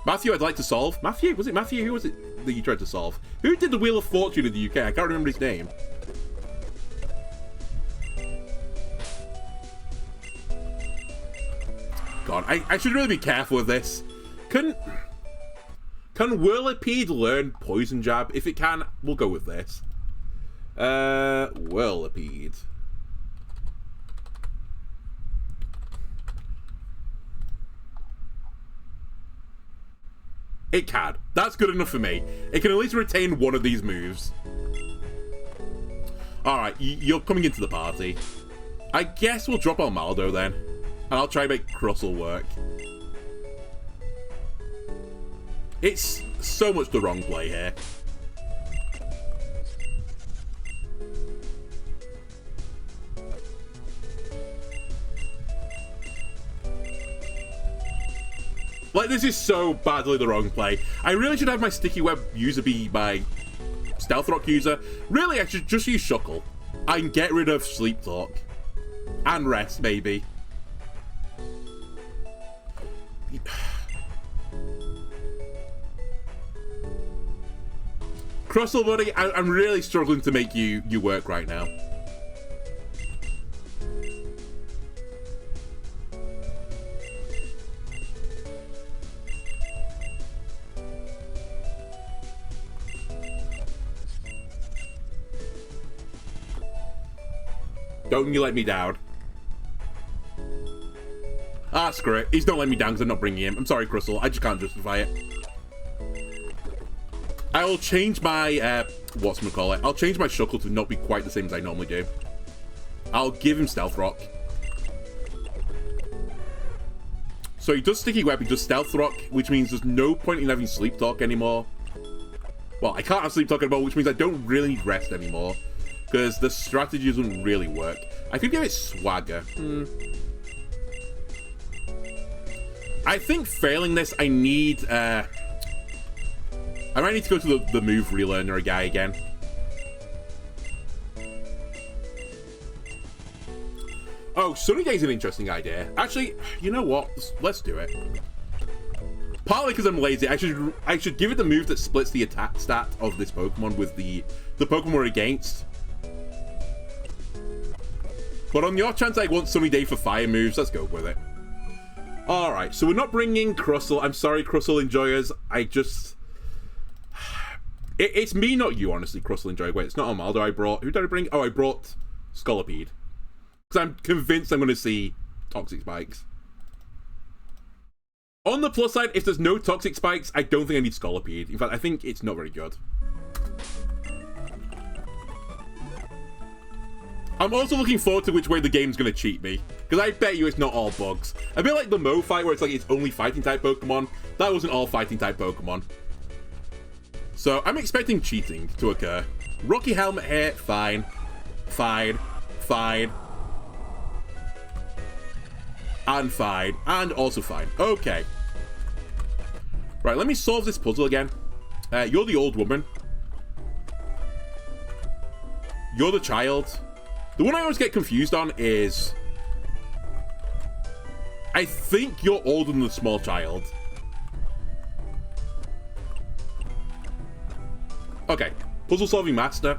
Matthew, I'd like to solve. Matthew? Was it Matthew? Who was it that you tried to solve? Who did the Wheel of Fortune in the UK? I can't remember his name. God, I should really be careful with this. Can Whirlipede learn Poison Jab? If it can, we'll go with this. Whirlipede. It can. That's good enough for me. It can at least retain one of these moves. Alright, you're coming into the party. I guess we'll drop Almaldo then. And I'll try and make Crustle work. It's so much the wrong play here. Like, this is so badly the wrong play. I really should have my Sticky Web user be my Stealth Rock user. Really, I should just use Shuckle. And get rid of Sleep Talk. And Rest, maybe. Crustle, buddy, I'm really struggling to make you work right now. Don't you let me down. Ah, screw it. He's not letting me down because I'm not bringing him. I'm sorry, Crustle. I just can't justify it. I will change my, whatchamacallit. I'll change my Shuckle to not be quite the same as I normally do. I'll give him Stealth Rock. So he does Sticky Web, he does Stealth Rock, which means there's no point in having Sleep Talk anymore. Well, I can't have sleep talking about, which means I don't really need rest anymore. Because the strategy doesn't really work. I could give it swagger. I think failing this, I need... I might need to go to the move relearner guy again. Oh, Sunny Day's an interesting idea. Actually, you know what? Let's do it. Partly because I'm lazy. I should give it the move that splits the attack stat of this Pokemon with the Pokemon we're against. But on the off chance I want Sunny Day for fire moves, let's go with it. Alright, so we're not bringing Crustle. I'm sorry, Crustle Enjoyers. I just... It's me, not you, honestly, Crustle Enjoyer. Wait, it's not Armaldo I brought. Who did I bring? Oh, I brought Scolipede. Because I'm convinced I'm going to see Toxic Spikes. On the plus side, if there's no Toxic Spikes, I don't think I need Scolipede. In fact, I think it's not very good. I'm also looking forward to which way the game's going to cheat me. Because I bet you it's not all bugs. A bit like the Mo fight where it's like it's only fighting type Pokemon. That wasn't all fighting type Pokemon. So I'm expecting cheating to occur. Rocky Helmet here, fine. Fine. Fine. And fine. And also fine. Okay. Right, let me solve this puzzle again. You're the old woman. You're the child. The one I always get confused on is... I think you're older than the small child. Okay. Puzzle solving master.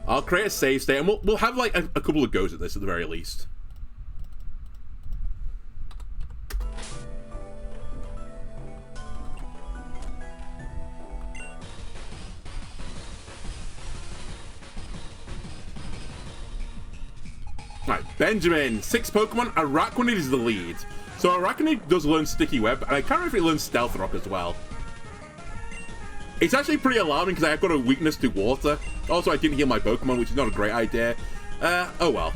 I'll create a save state and we'll have like a couple of goes at this at the very least. Right, Benjamin, 6 Pokemon. Araquanid is the lead. So Araquanid does learn Sticky Web, and I can't remember if it learns Stealth Rock as well. It's actually pretty alarming because I've got a weakness to water. Also, I didn't heal my Pokemon, which is not a great idea. Oh well.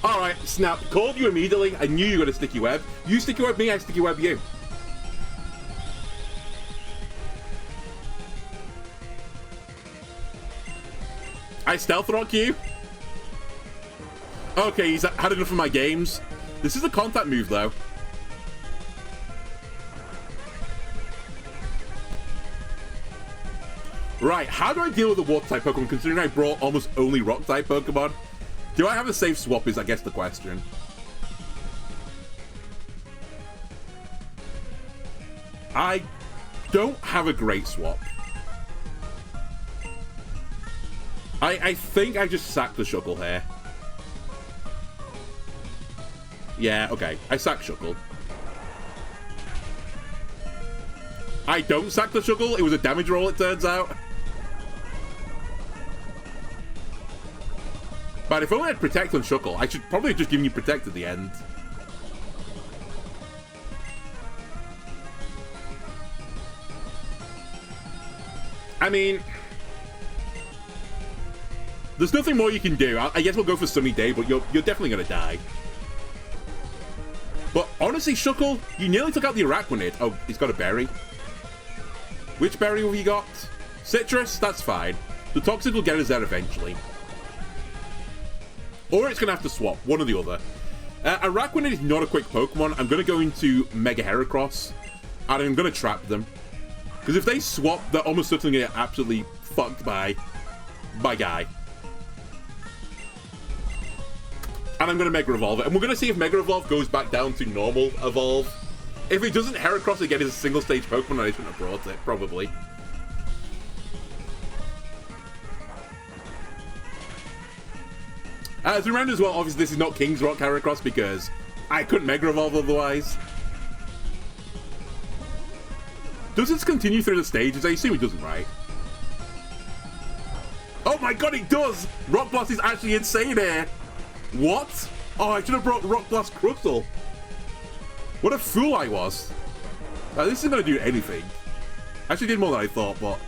Alright, Snap. Called you immediately. I knew you got a Sticky Web. You Sticky Web me, I Sticky Web you. I Stealth Rock you. Okay, he's had enough of my games. This is a contact move, though. Right, how do I deal with the Water-type Pokemon, considering I brought almost only Rock-type Pokemon? Do I have a safe swap is, I guess, the question. I don't have a great swap. I think I just sacked the Shuckle here. Yeah, okay. I sack Shuckle. I don't sack the Shuckle. It was a damage roll, it turns out. But if only I had Protect on Shuckle, I should probably have just given you Protect at the end. I mean... there's nothing more you can do. I guess we'll go for Sunny Day, but you're definitely going to die. But honestly, Shuckle, you nearly took out the Araquanid. Oh, he's got a berry. Which berry have you got? Citrus? That's fine. The Toxic will get us there eventually. Or it's going to have to swap. One or the other. Araquanid is not a quick Pokemon. I'm going to go into Mega Heracross. And I'm going to trap them. Because if they swap, they're almost certainly going to get absolutely fucked by Guy. And I'm going to Mega Evolve it. And we're going to see if Mega Evolve goes back down to normal Evolve. If it doesn't, Heracross again is a single stage Pokemon and I shouldn't have brought it, probably. As a reminder as well, obviously this is not King's Rock Heracross because I couldn't Mega Evolve otherwise. Does this continue through the stages? I assume it doesn't, right? Oh my god, it does! Rock Blast is actually insane here! What? Oh, I should have brought Rock Blast Crustle. What a fool I was. This isn't going to do anything. Actually did more than I thought, but...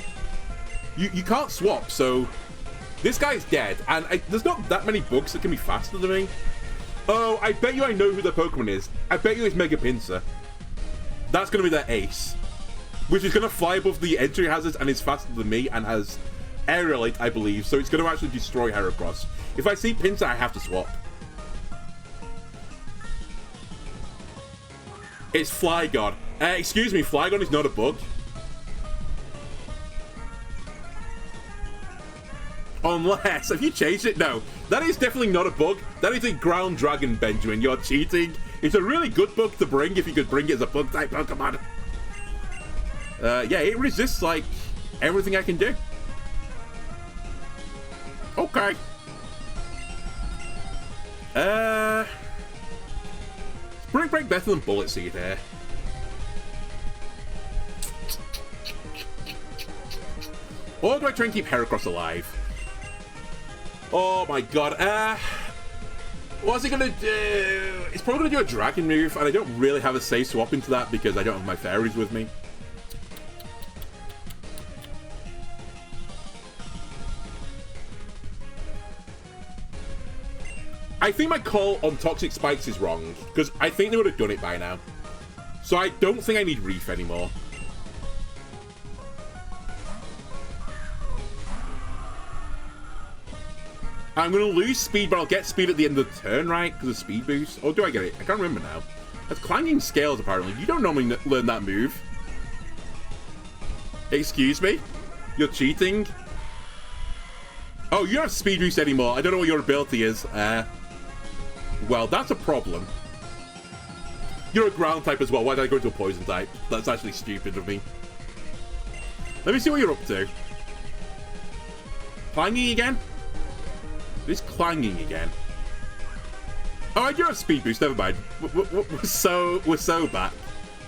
You can't swap, so... this guy's dead, and there's not that many bugs that can be faster than me. Oh, I bet you I know who the Pokemon is. I bet you it's Mega Pinsir. That's going to be their ace. Which is going to fly above the entry hazards and is faster than me and has aerial, I believe. So it's going to actually destroy Heracross. If I see Pinsir, I have to swap. It's Flygon. Excuse me, Flygon is not a bug. Unless, have you changed it? No, that is definitely not a bug. That is a ground dragon, Benjamin. You're cheating. It's a really good bug to bring if you could bring it as a bug type Pokemon. Yeah, it resists like everything I can do. Okay. Spring Break better than Bullet Seed here. Or do I try and keep Heracross alive? Oh my god. What's it gonna do? It's probably gonna do a dragon move, and I don't really have a safe swap into that because I don't have my fairies with me. I think my call on Toxic Spikes is wrong, because I think they would have done it by now. So I don't think I need Reef anymore. I'm going to lose speed, but I'll get speed at the end of the turn, right? Because of speed boost. Or do I get it? I can't remember now. That's Clanging Scales, apparently. You don't normally learn that move. Excuse me? You're cheating? Oh, you don't have speed boost anymore. I don't know what your ability is. Well, that's a problem. You're a ground type as well. Why did I go into a poison type? That's actually stupid of me. Let me see what you're up to. Clanging again? It's clanging again. Oh, I do have speed boost. Never mind. We're so back.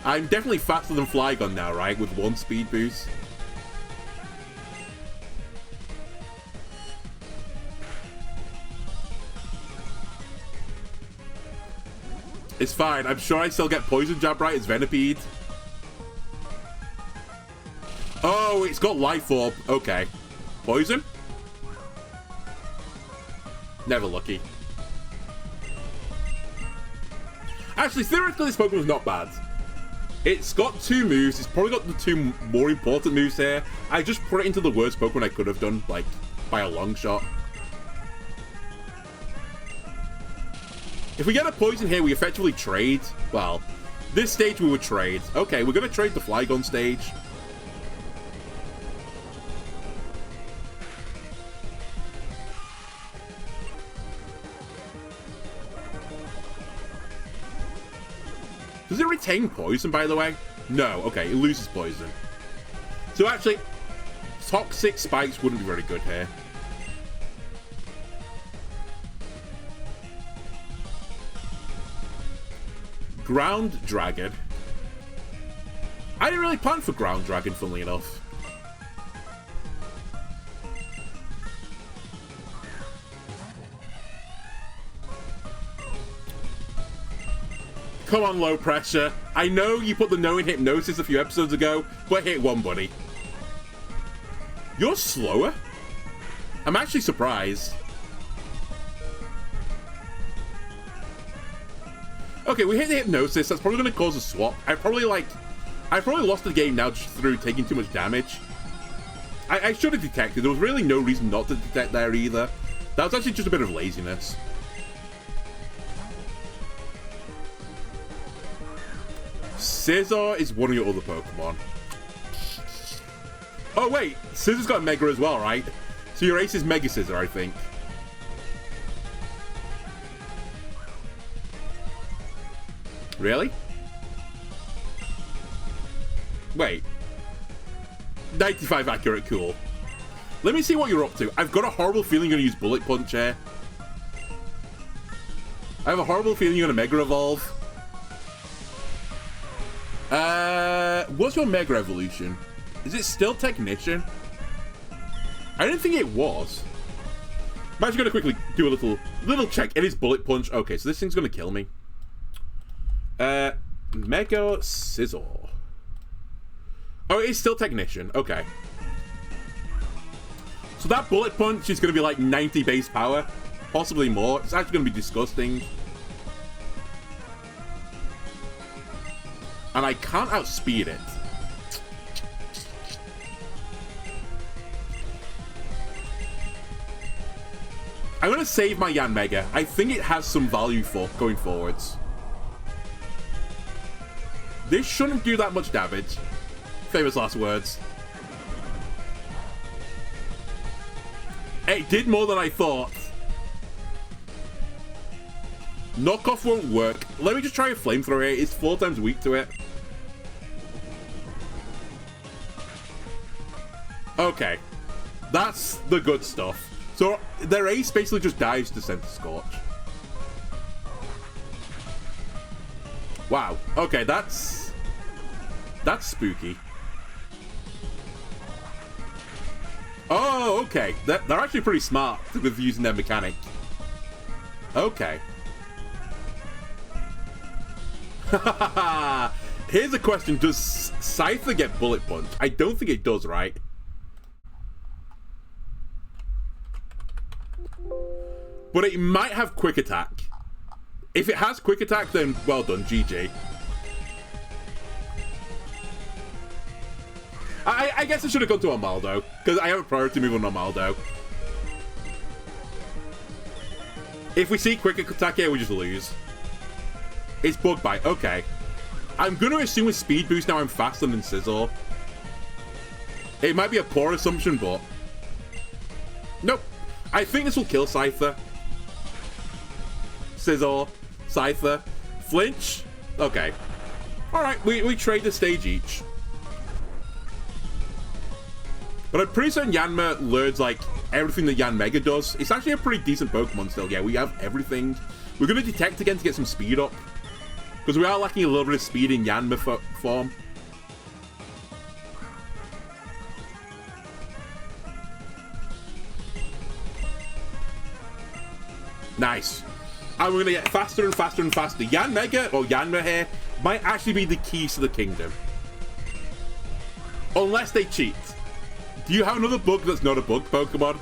I'm definitely faster than Flygon now, right? With 1 speed boost. It's fine. I'm sure I still get Poison Jab, right? It's Venipede. Oh, it's got Life Orb. Okay. Poison? Never lucky. Actually, theoretically, this Pokemon's not bad. It's got 2 moves. It's probably got the 2 more important moves here. I just put it into the worst Pokemon I could have done, like, by a long shot. If we get a poison here, we effectively trade. Well, this stage we would trade. Okay, we're going to trade the Flygon stage. Does it retain poison, by the way? No. Okay, it loses poison. So actually, Toxic Spikes wouldn't be very good here. Ground Dragon. I didn't really plan for Ground Dragon, funnily enough. Come on, Low Pressure. I know you put the no in Hypnosis a few episodes ago, but hit one, buddy. You're slower? I'm actually surprised. Okay, we hit the Hypnosis. That's probably going to cause a swap. I probably lost the game now just through taking too much damage. I should have detected. There was really no reason not to detect there either. That was actually just a bit of laziness. Scizor is one of your other Pokemon. Oh, wait. Scissor's got Mega as well, right? So your ace is Mega Scizor, I think. Really? Wait. 95 accurate, cool. Let me see what you're up to. I've got a horrible feeling you're going to use Bullet Punch here. I have a horrible feeling you're going to Mega Evolve. What's your Mega Evolution? Is it still Technician? I didn't think it was. I'm actually going to quickly do a little check. It is Bullet Punch. Okay, so this thing's going to kill me. Mega Scizor. Oh, it is still Technician. Okay. So that Bullet Punch is going to be like 90 base power. Possibly more. It's actually going to be disgusting. And I can't outspeed it. I'm going to save my Yanmega. I think it has some value for going forwards. This shouldn't do that much damage. Famous last words. It did more than I thought. Knockoff won't work. Let me just try a flamethrower here. It's 4 times weak to it. Okay. That's the good stuff. So their ace basically just dies to Center Scorch. Wow. Okay, that's spooky. Oh, okay. They're actually pretty smart with using their mechanic. Okay. Here's a question. Does Scyther get Bullet Punch? I don't think it does, right? But it might have Quick Attack. If it has Quick Attack, then well done, GG. I guess I should have gone to Armaldo, because I have a priority move on Armaldo. If we see Quick Attack here, we just lose. It's Bug Bite, okay. I'm going to assume with Speed Boost now I'm faster than Scizor. It might be a poor assumption, but... Nope. I think this will kill Scyther. Scizor, Scyther, Flinch. Okay. Alright, we trade the stage each. But I'm pretty certain Yanma learns, like, everything that Yanmega does. It's actually a pretty decent Pokemon still. Yeah, we have everything. We're going to Detect again to get some speed up. Because we are lacking a little bit of speed in Yanma form. Nice. And we're going to get faster and faster and faster. Yanmega, or Yanma here, might actually be the keys to the kingdom. Unless they cheat. Do you have another bug that's not a bug Pokemon?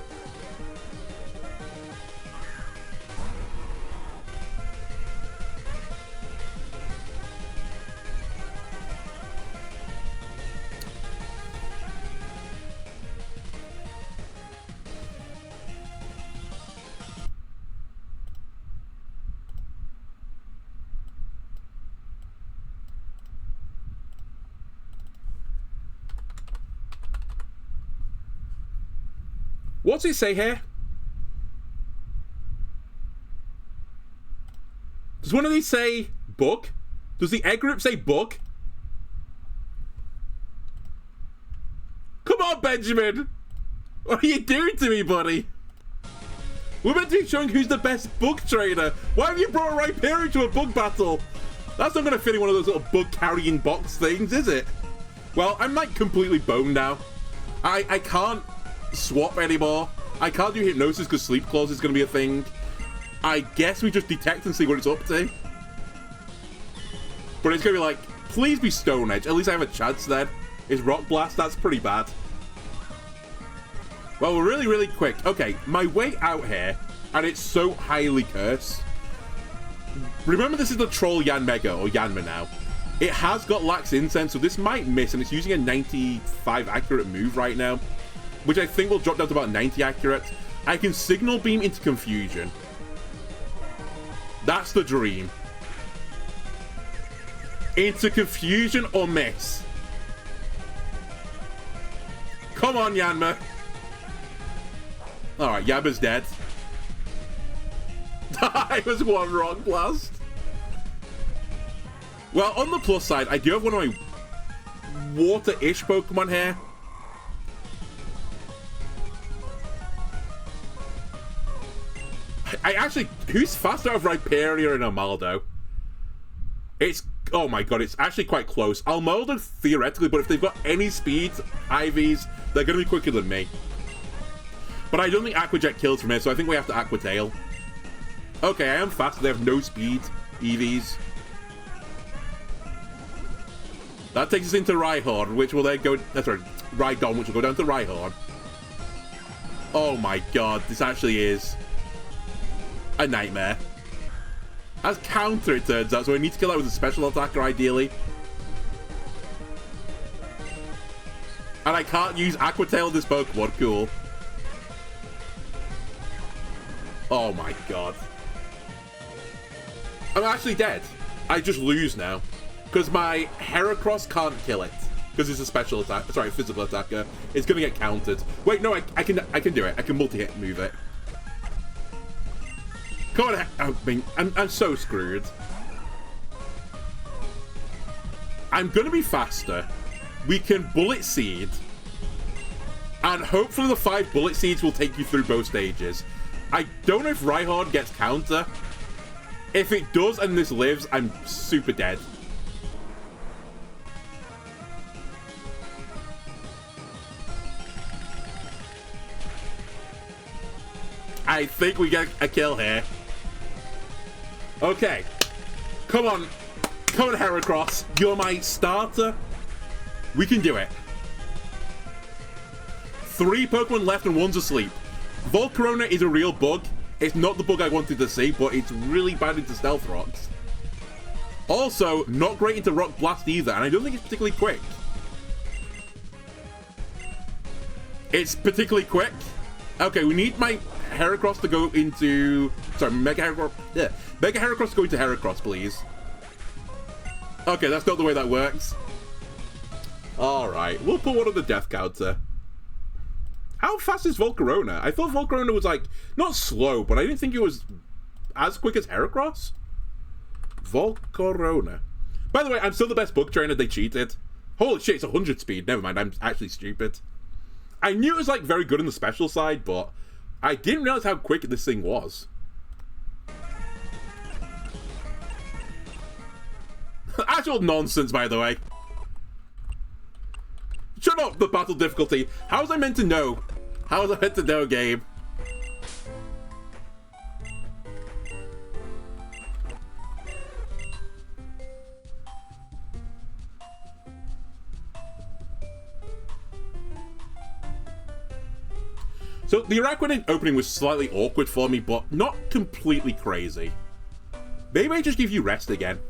What's it say here? Does one of these say bug? Does the egg grip say bug? Come on, Benjamin! What are you doing to me, buddy? We're meant to be showing who's the best bug trainer. Why have you brought Rhyperior to a bug battle? That's not going to fit in one of those little bug carrying box things, is it? Well, I'm like completely boned now. I can't swap anymore. I can't do Hypnosis because Sleep Clause is going to be a thing. I guess we just Detect and see what it's up to. But it's going to be like, please be Stone Edge. At least I have a chance then. Is Rock Blast? That's pretty bad. Well, we're really, really quick. Okay, my way out here, and it's so highly cursed. Remember, this is the Troll Yanmega, or Yanma now. It has got Lax Incense, so this might miss, and it's using a 95 accurate move right now, which I think will drop down to about 90 accurate. I can Signal Beam into Confusion. That's the dream. Into Confusion or miss. Come on, Yanma. Alright, Yanma's dead. I was one Rock Blast. Well, on the plus side, I do have one of my water-ish Pokemon here. I actually... Who's faster out of Rhyperior and Armaldo? It's... Oh my god, it's actually quite close. Armaldo, theoretically, but if they've got any speed, IVs, they're going to be quicker than me. But I don't think Aqua Jet kills from here, so I think we have to Aqua Tail. Okay, I am faster. They have no speed, EVs. That takes us into Rhyhorn, which will then go... Sorry, Rhydon, which will go down to Rhyhorn. Oh my god, this actually is a nightmare. As counter, it turns out, so I need to kill that with a special attacker, ideally. And I can't use Aqua Tail this Pokemon. Cool. Oh my god. I'm actually dead. I just lose now. Because my Heracross can't kill it. Because it's a special attack. Sorry, physical attacker. It's going to get countered. Wait, no, I can do it. I can multi-hit move it. Come on, I'm so screwed. I'm going to be faster. We can Bullet Seed. And hopefully the 5 Bullet Seeds will take you through both stages. I don't know if Rhyhorn gets counter. If it does and this lives, I'm super dead. I think we get a kill here. Okay. Come on. Come on, Heracross. You're my starter. We can do it. 3 Pokemon left and 1's asleep. Volcarona is a real bug. It's not the bug I wanted to see, but it's really bad into Stealth Rocks. Also, not great into Rock Blast either, and I don't think it's particularly quick. It's particularly quick. Okay, we need my Heracross to go into... Sorry, Mega Heracross... Yeah. Mega Heracross to go into Heracross, please. Okay, that's not the way that works. Alright, we'll put one on the death counter. How fast is Volcarona? I thought Volcarona was, like, not slow, but I didn't think it was as quick as Heracross. Volcarona. By the way, I'm still the best bug trainer. They cheated. Holy shit, it's 100 speed. Never mind, I'm actually stupid. I knew it was, like, very good on the special side, but I didn't realize how quick this thing was. Actual nonsense, by the way. Shut up, the battle difficulty. How was I meant to know? How was I meant to know, game? So, the Araquanid opening was slightly awkward for me, but not completely crazy. Maybe I just give you rest again.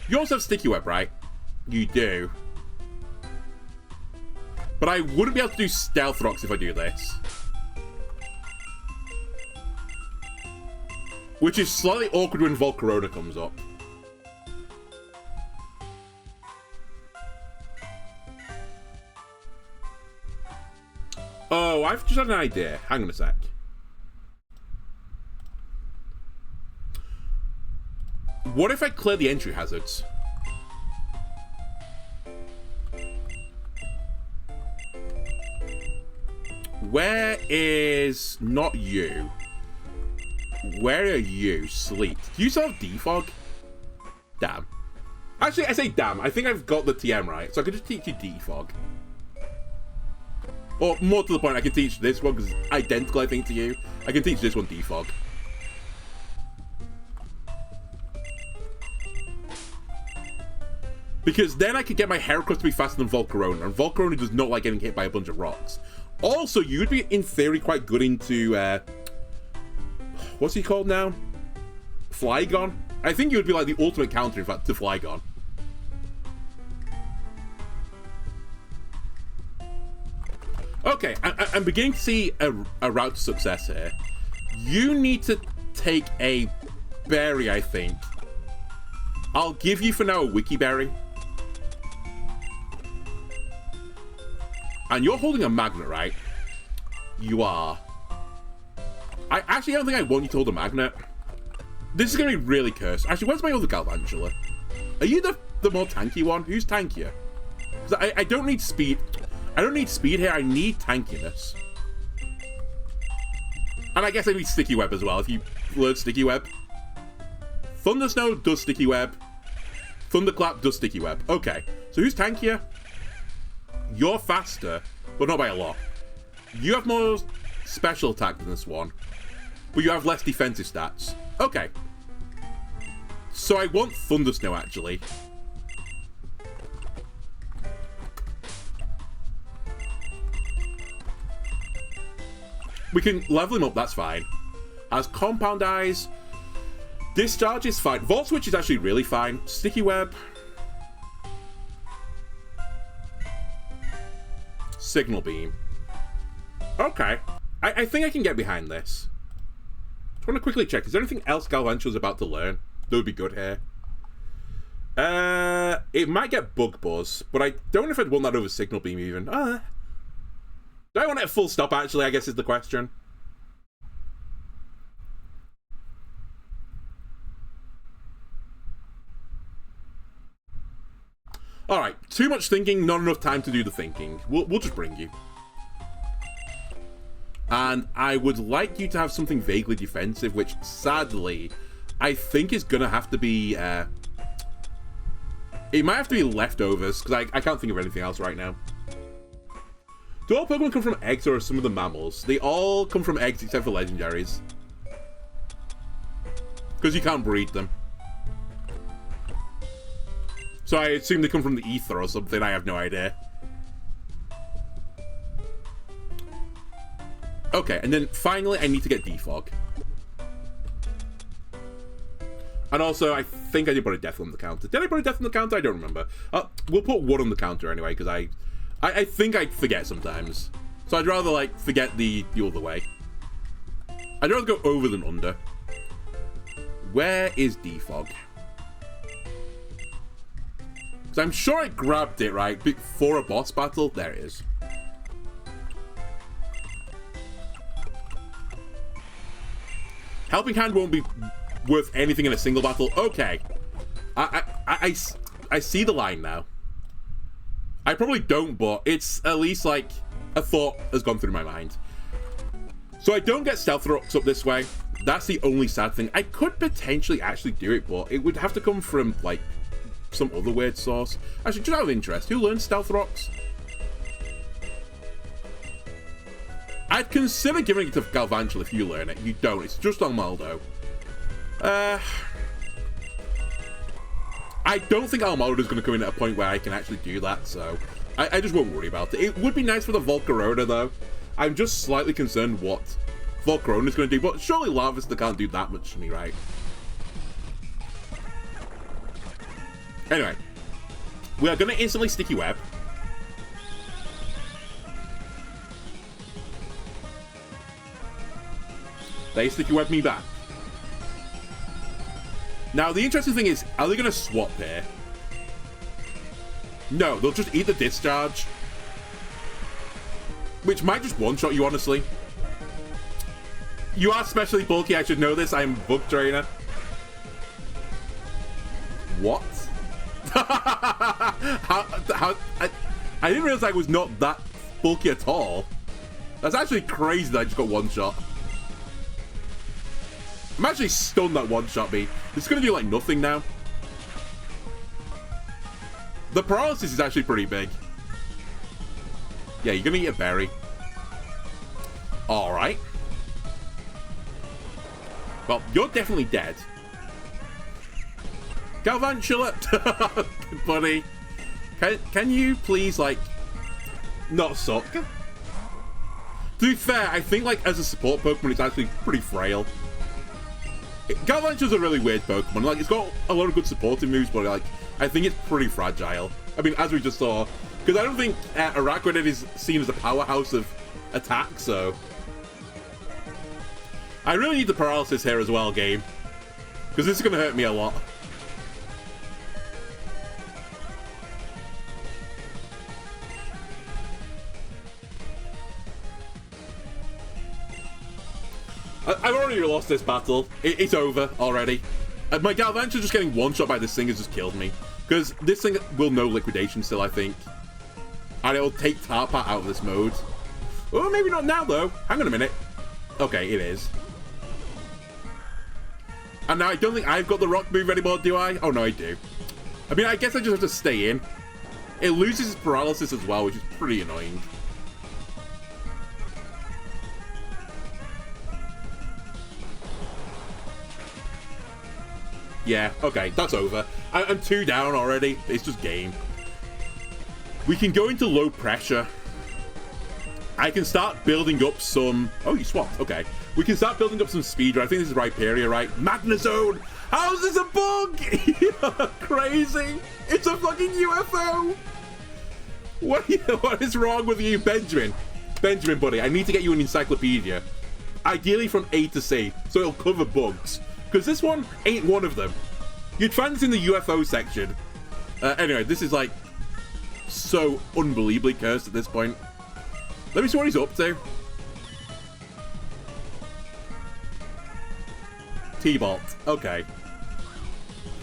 You also have Sticky Web, right? You do. But I wouldn't be able to do Stealth Rocks if I do this. Which is slightly awkward when Volcarona comes up. Oh, I've just had an idea. Hang on a sec. What if I clear the entry hazards? Where is... Not you. Where are you? Sleep. Do you still have Defog? Damn. Actually, I say damn. I think I've got the TM right. So I could just teach you Defog. Or, more to the point, I can teach this one, because it's identical, I think, to you. I can teach this one Defog. Because then I could get my Heracross to be faster than Volcarona, and Volcarona does not like getting hit by a bunch of rocks. Also, you'd be, in theory, quite good into, what's he called now? Flygon? I think you would be like the ultimate counter, in fact, to Flygon. Okay, I'm beginning to see a route to success here. You need to take a berry, I think. I'll give you for now a Wiki Berry. And you're holding a magnet, right? You are. I actually don't think I want you to hold a magnet. This is going to be really cursed. Actually, where's my other Galvantula? Are you the more tanky one? Who's tankier? Because I don't need speed. I don't need speed here, I need tankiness. And I guess I need Sticky Web as well, if you learn Sticky Web. Thunder Snow does Sticky Web. Thunderclap does Sticky Web. Okay, so who's tankier? You're faster, but not by a lot. You have more special attack than this one, but you have less defensive stats. Okay. So I want Thunder Snow, actually. We can level him up, that's fine. Has compound eyes. Discharge is fine. Vault switch is actually really fine. Sticky web. Signal beam. Okay. I think I can get behind this. Just want to quickly check. Is there anything else Galvantula's about to learn that would be good here? It might get bug buzz, but I don't know if I'd want that over signal beam even. Do I want it at full stop actually, I guess is the question. Alright, too much thinking, not enough time to do the thinking. We'll just bring you. And I would like you to have something vaguely defensive, which sadly, I think is gonna have to be, it might have to be leftovers, because I can't think of anything else right now. Do all Pokemon come from eggs, or are some of the mammals? They all come from eggs except for legendaries. Because you can't breed them. So I assume they come from the ether or something, I have no idea. Okay, and then finally I need to get Defog. And also, I think I did put a death on the counter. Did I put a death on the counter? I don't remember. We'll put 1 on the counter anyway, because I think I forget sometimes. So I'd rather, like, forget the other way. I'd rather go over than under. Where is Defog? Because I'm sure I grabbed it, right, before a boss battle. There it is. Helping Hand won't be worth anything in a single battle. Okay. I see the line now. I probably don't, but it's at least like a thought has gone through my mind. So I don't get Stealth Rocks up this way. That's the only sad thing. I could potentially actually do it, but it would have to come from like some other weird source. Actually, just out of interest, who learns Stealth Rocks? I'd consider giving it to Galvantula if you learn it. You don't. It's just on Maldo. I don't think Almaldo's going to come in at a point where I can actually do that, so I just won't worry about it. It would be nice for the Volcarona, though. I'm just slightly concerned what Volcarona's going to do, but surely Larvesta can't do that much to me, right? Anyway, we are going to instantly Sticky Web. They Sticky Web me back. Now, the interesting thing is, are they going to swap here? No, they'll just eat the Discharge. Which might just one-shot you, honestly. You are specially bulky, I should know this. I am a Bug Trainer. What? I didn't realize I was not that bulky at all. That's actually crazy that I just got one-shot. I'm actually stunned that one-shot me. It's going to do, like, nothing now. The paralysis is actually pretty big. Yeah, you're going to eat a berry. Alright. Well, you're definitely dead. Galvantula! Buddy. Can you please, like, not suck? To be fair, I think, like, as a support Pokemon, it's actually pretty frail. Galvantula's a really weird Pokemon. Like, it's got a lot of good supporting moves, but, like, I think it's pretty fragile. I mean, as we just saw. Because I don't think Araquanid is seen as a powerhouse of attack, so... I really need the paralysis here as well, game. Because this is going to hurt me a lot. I've already lost this battle. It's over already. My Galvantula just getting one-shot by this thing has just killed me. Because this thing will know Liquidation still, I think. And it'll take Tarpat out of this mode. Oh, maybe not now, though. Hang on a minute. Okay, it is. And now I don't think I've got the rock move anymore, do I? Oh, no, I do. I mean, I guess I just have to stay in. It loses its paralysis as well, which is pretty annoying. Yeah, okay, that's over. I'm 2 down already. It's just game. We can go into low pressure. I can start building up some... Oh, you swapped. Okay. We can start building up some speed. I think this is Rhyperia, right? Magnezone! How is this a bug? You're crazy. It's a fucking UFO. What is wrong with you, Benjamin? Benjamin, buddy, I need to get you an encyclopedia. Ideally from A to C, so it'll cover bugs. Because this one ain't one of them. You'd find this in the UFO section. Anyway, this is like so unbelievably cursed at this point. Let me see what he's up to. T-Bolt. Okay.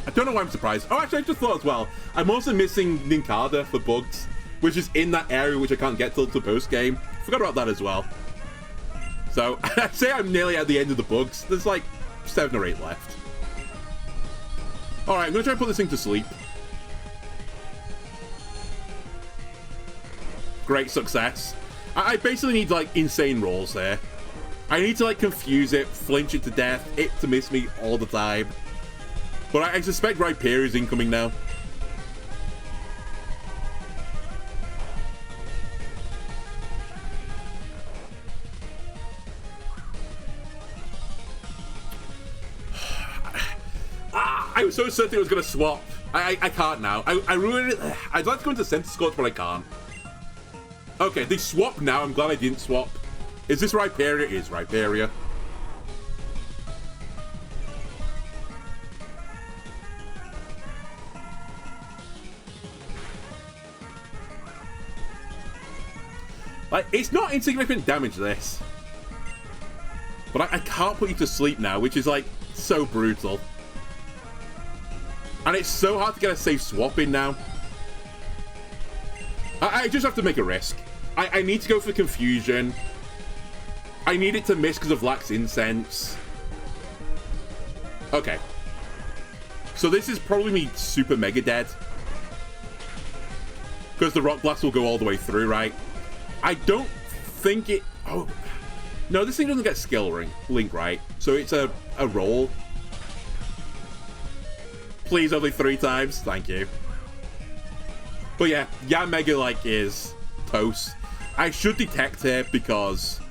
I don't know why I'm surprised. Oh, actually, I just thought as well. I'm also missing Nincada for bugs, which is in that area which I can't get till post-game. Forgot about that as well. So, I'd say I'm nearly at the end of the bugs. There's like 7 or 8 left. Alright, I'm going to try and put this thing to sleep. Great success. I basically need, like, insane rolls here. I need to, like, confuse it, flinch it to death, it to miss me all the time. But I suspect Rhyperia is incoming now. I was so certain it was going to swap. I can't now. I ruined it. I'd like to go into Center Scorch, but I can't. Okay, they swapped now. I'm glad I didn't swap. Is this Rhyperia? It is Rhyperia. Like, it's not insignificant damage, this. But I can't put you to sleep now, which is, like, so brutal. And it's so hard to get a safe swap in now. I just have to make a risk. I need to go for confusion. I need it to miss because of Lax Incense. Okay. So this is probably me super mega dead. Because the Rock Blast will go all the way through, right? I don't think it... Oh, no, this thing doesn't get skill link, right? So it's a roll. Please, only 3 times. Thank you. But yeah, Mega, like, is toast. I should detect here because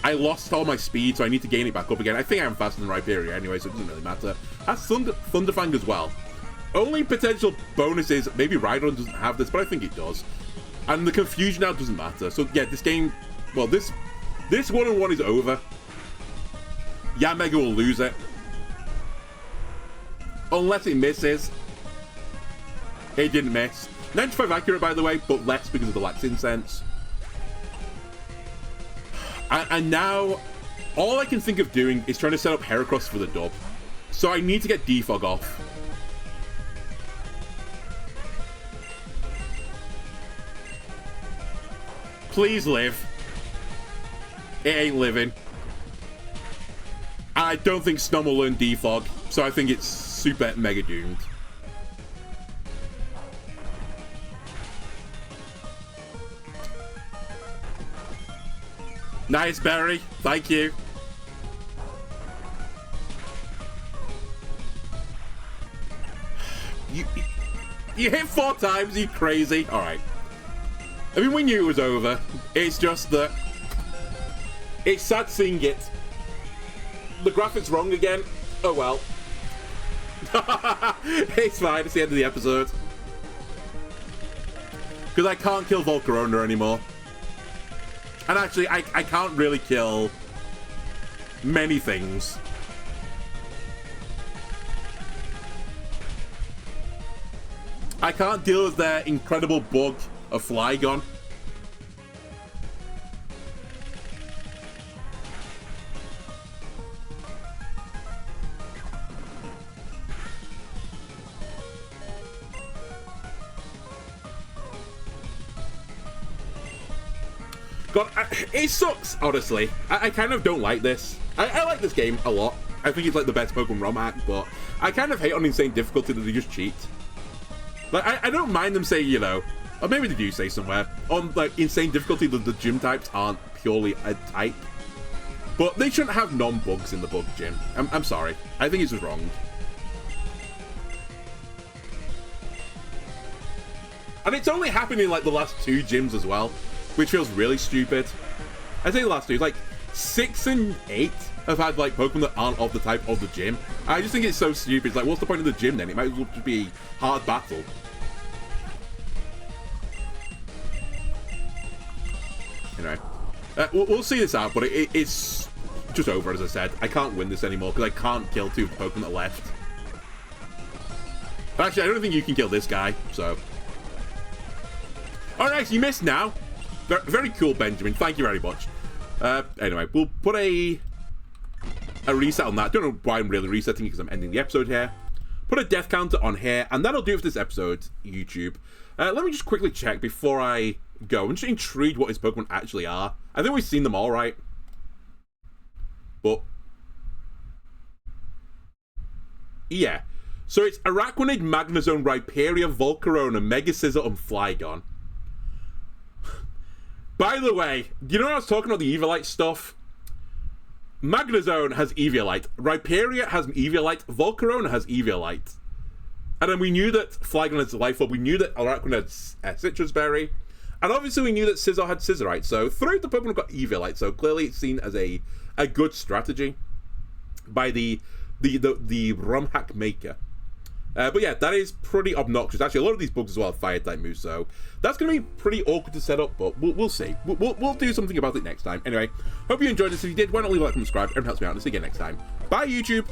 I lost all my speed, so I need to gain it back up again. I think I'm faster than Rhyperia anyway, so it doesn't really matter. That's Thunderfang as well. Only potential bonus is maybe Rhydon doesn't have this, but I think it does. And the confusion now doesn't matter. So yeah, this game, well, this 1-on-1 is over. Mega will lose it. Unless it misses. It didn't miss. 95 accurate, by the way, but less because of the Lax Incense. And now, all I can think of doing is trying to set up Heracross for the dub. So I need to get Defog off. Please live. It ain't living. I don't think Snom will learn Defog, so I think it's super mega doomed. Nice, Berry. Thank you. You hit 4 times, you crazy. Alright. I mean, we knew it was over. It's just that... It's sad seeing it. The graphics wrong again. Oh well. It's fine. It's the end of the episode. Because I can't kill Volcarona anymore. And actually, I can't really kill many things. I can't deal with their incredible bug of Flygon. God, it sucks, honestly. I kind of don't like this. I like this game a lot. I think it's like the best Pokemon ROM hack, but I kind of hate on insane difficulty that they just cheat. Like, I don't mind them saying, you know, or maybe they do say somewhere, on like insane difficulty that the gym types aren't purely a type. But they shouldn't have non-bugs in the bug gym. I'm sorry. I think it's just wrong. And it's only happened in like the last 2 gyms as well. which feels really stupid. I say the last two, like 6 and 8 have had like Pokemon that aren't of the type of the gym. I just think it's so stupid. It's like, what's the point of the gym then? It might as well just be a hard battle. Anyway, we'll see this out, but it's just over, as I said. I can't win this anymore because I can't kill 2 Pokemon that left. But actually, I don't think you can kill this guy, so. Alright, you missed now. Very cool, Benjamin. Thank you very much. Anyway, we'll put a reset on that. Don't know why I'm really resetting it because I'm ending the episode here. Put a death counter on here, and that'll do it for this episode, YouTube. Let me just quickly check before I go. I'm just intrigued what his Pokemon actually are. I think we've seen them all, right? But yeah. So it's Araquanid, Magnezone, Rhyperior, Volcarona, Mega Scizor, and Flygon. By the way, you know when I was talking about the Eviolite stuff? Magnezone has Eviolite, Rhyperior has Eviolite, Volcarona has Eviolite. And then we knew that Flygon has Life Orb, we knew that Araquanid had Citrus Berry, and obviously we knew that Scizor had Scissorite, so 3 of the Pokemon got Eviolite, so clearly it's seen as a good strategy by the ROM hack maker. But yeah, that is pretty obnoxious. Actually, a lot of these bugs as well have Fire-type moves, so that's going to be pretty awkward to set up, but we'll see. We'll do something about it next time. Anyway, hope you enjoyed this. If you did, why not leave a like and subscribe? Everyone helps me out, and see you again next time. Bye, YouTube!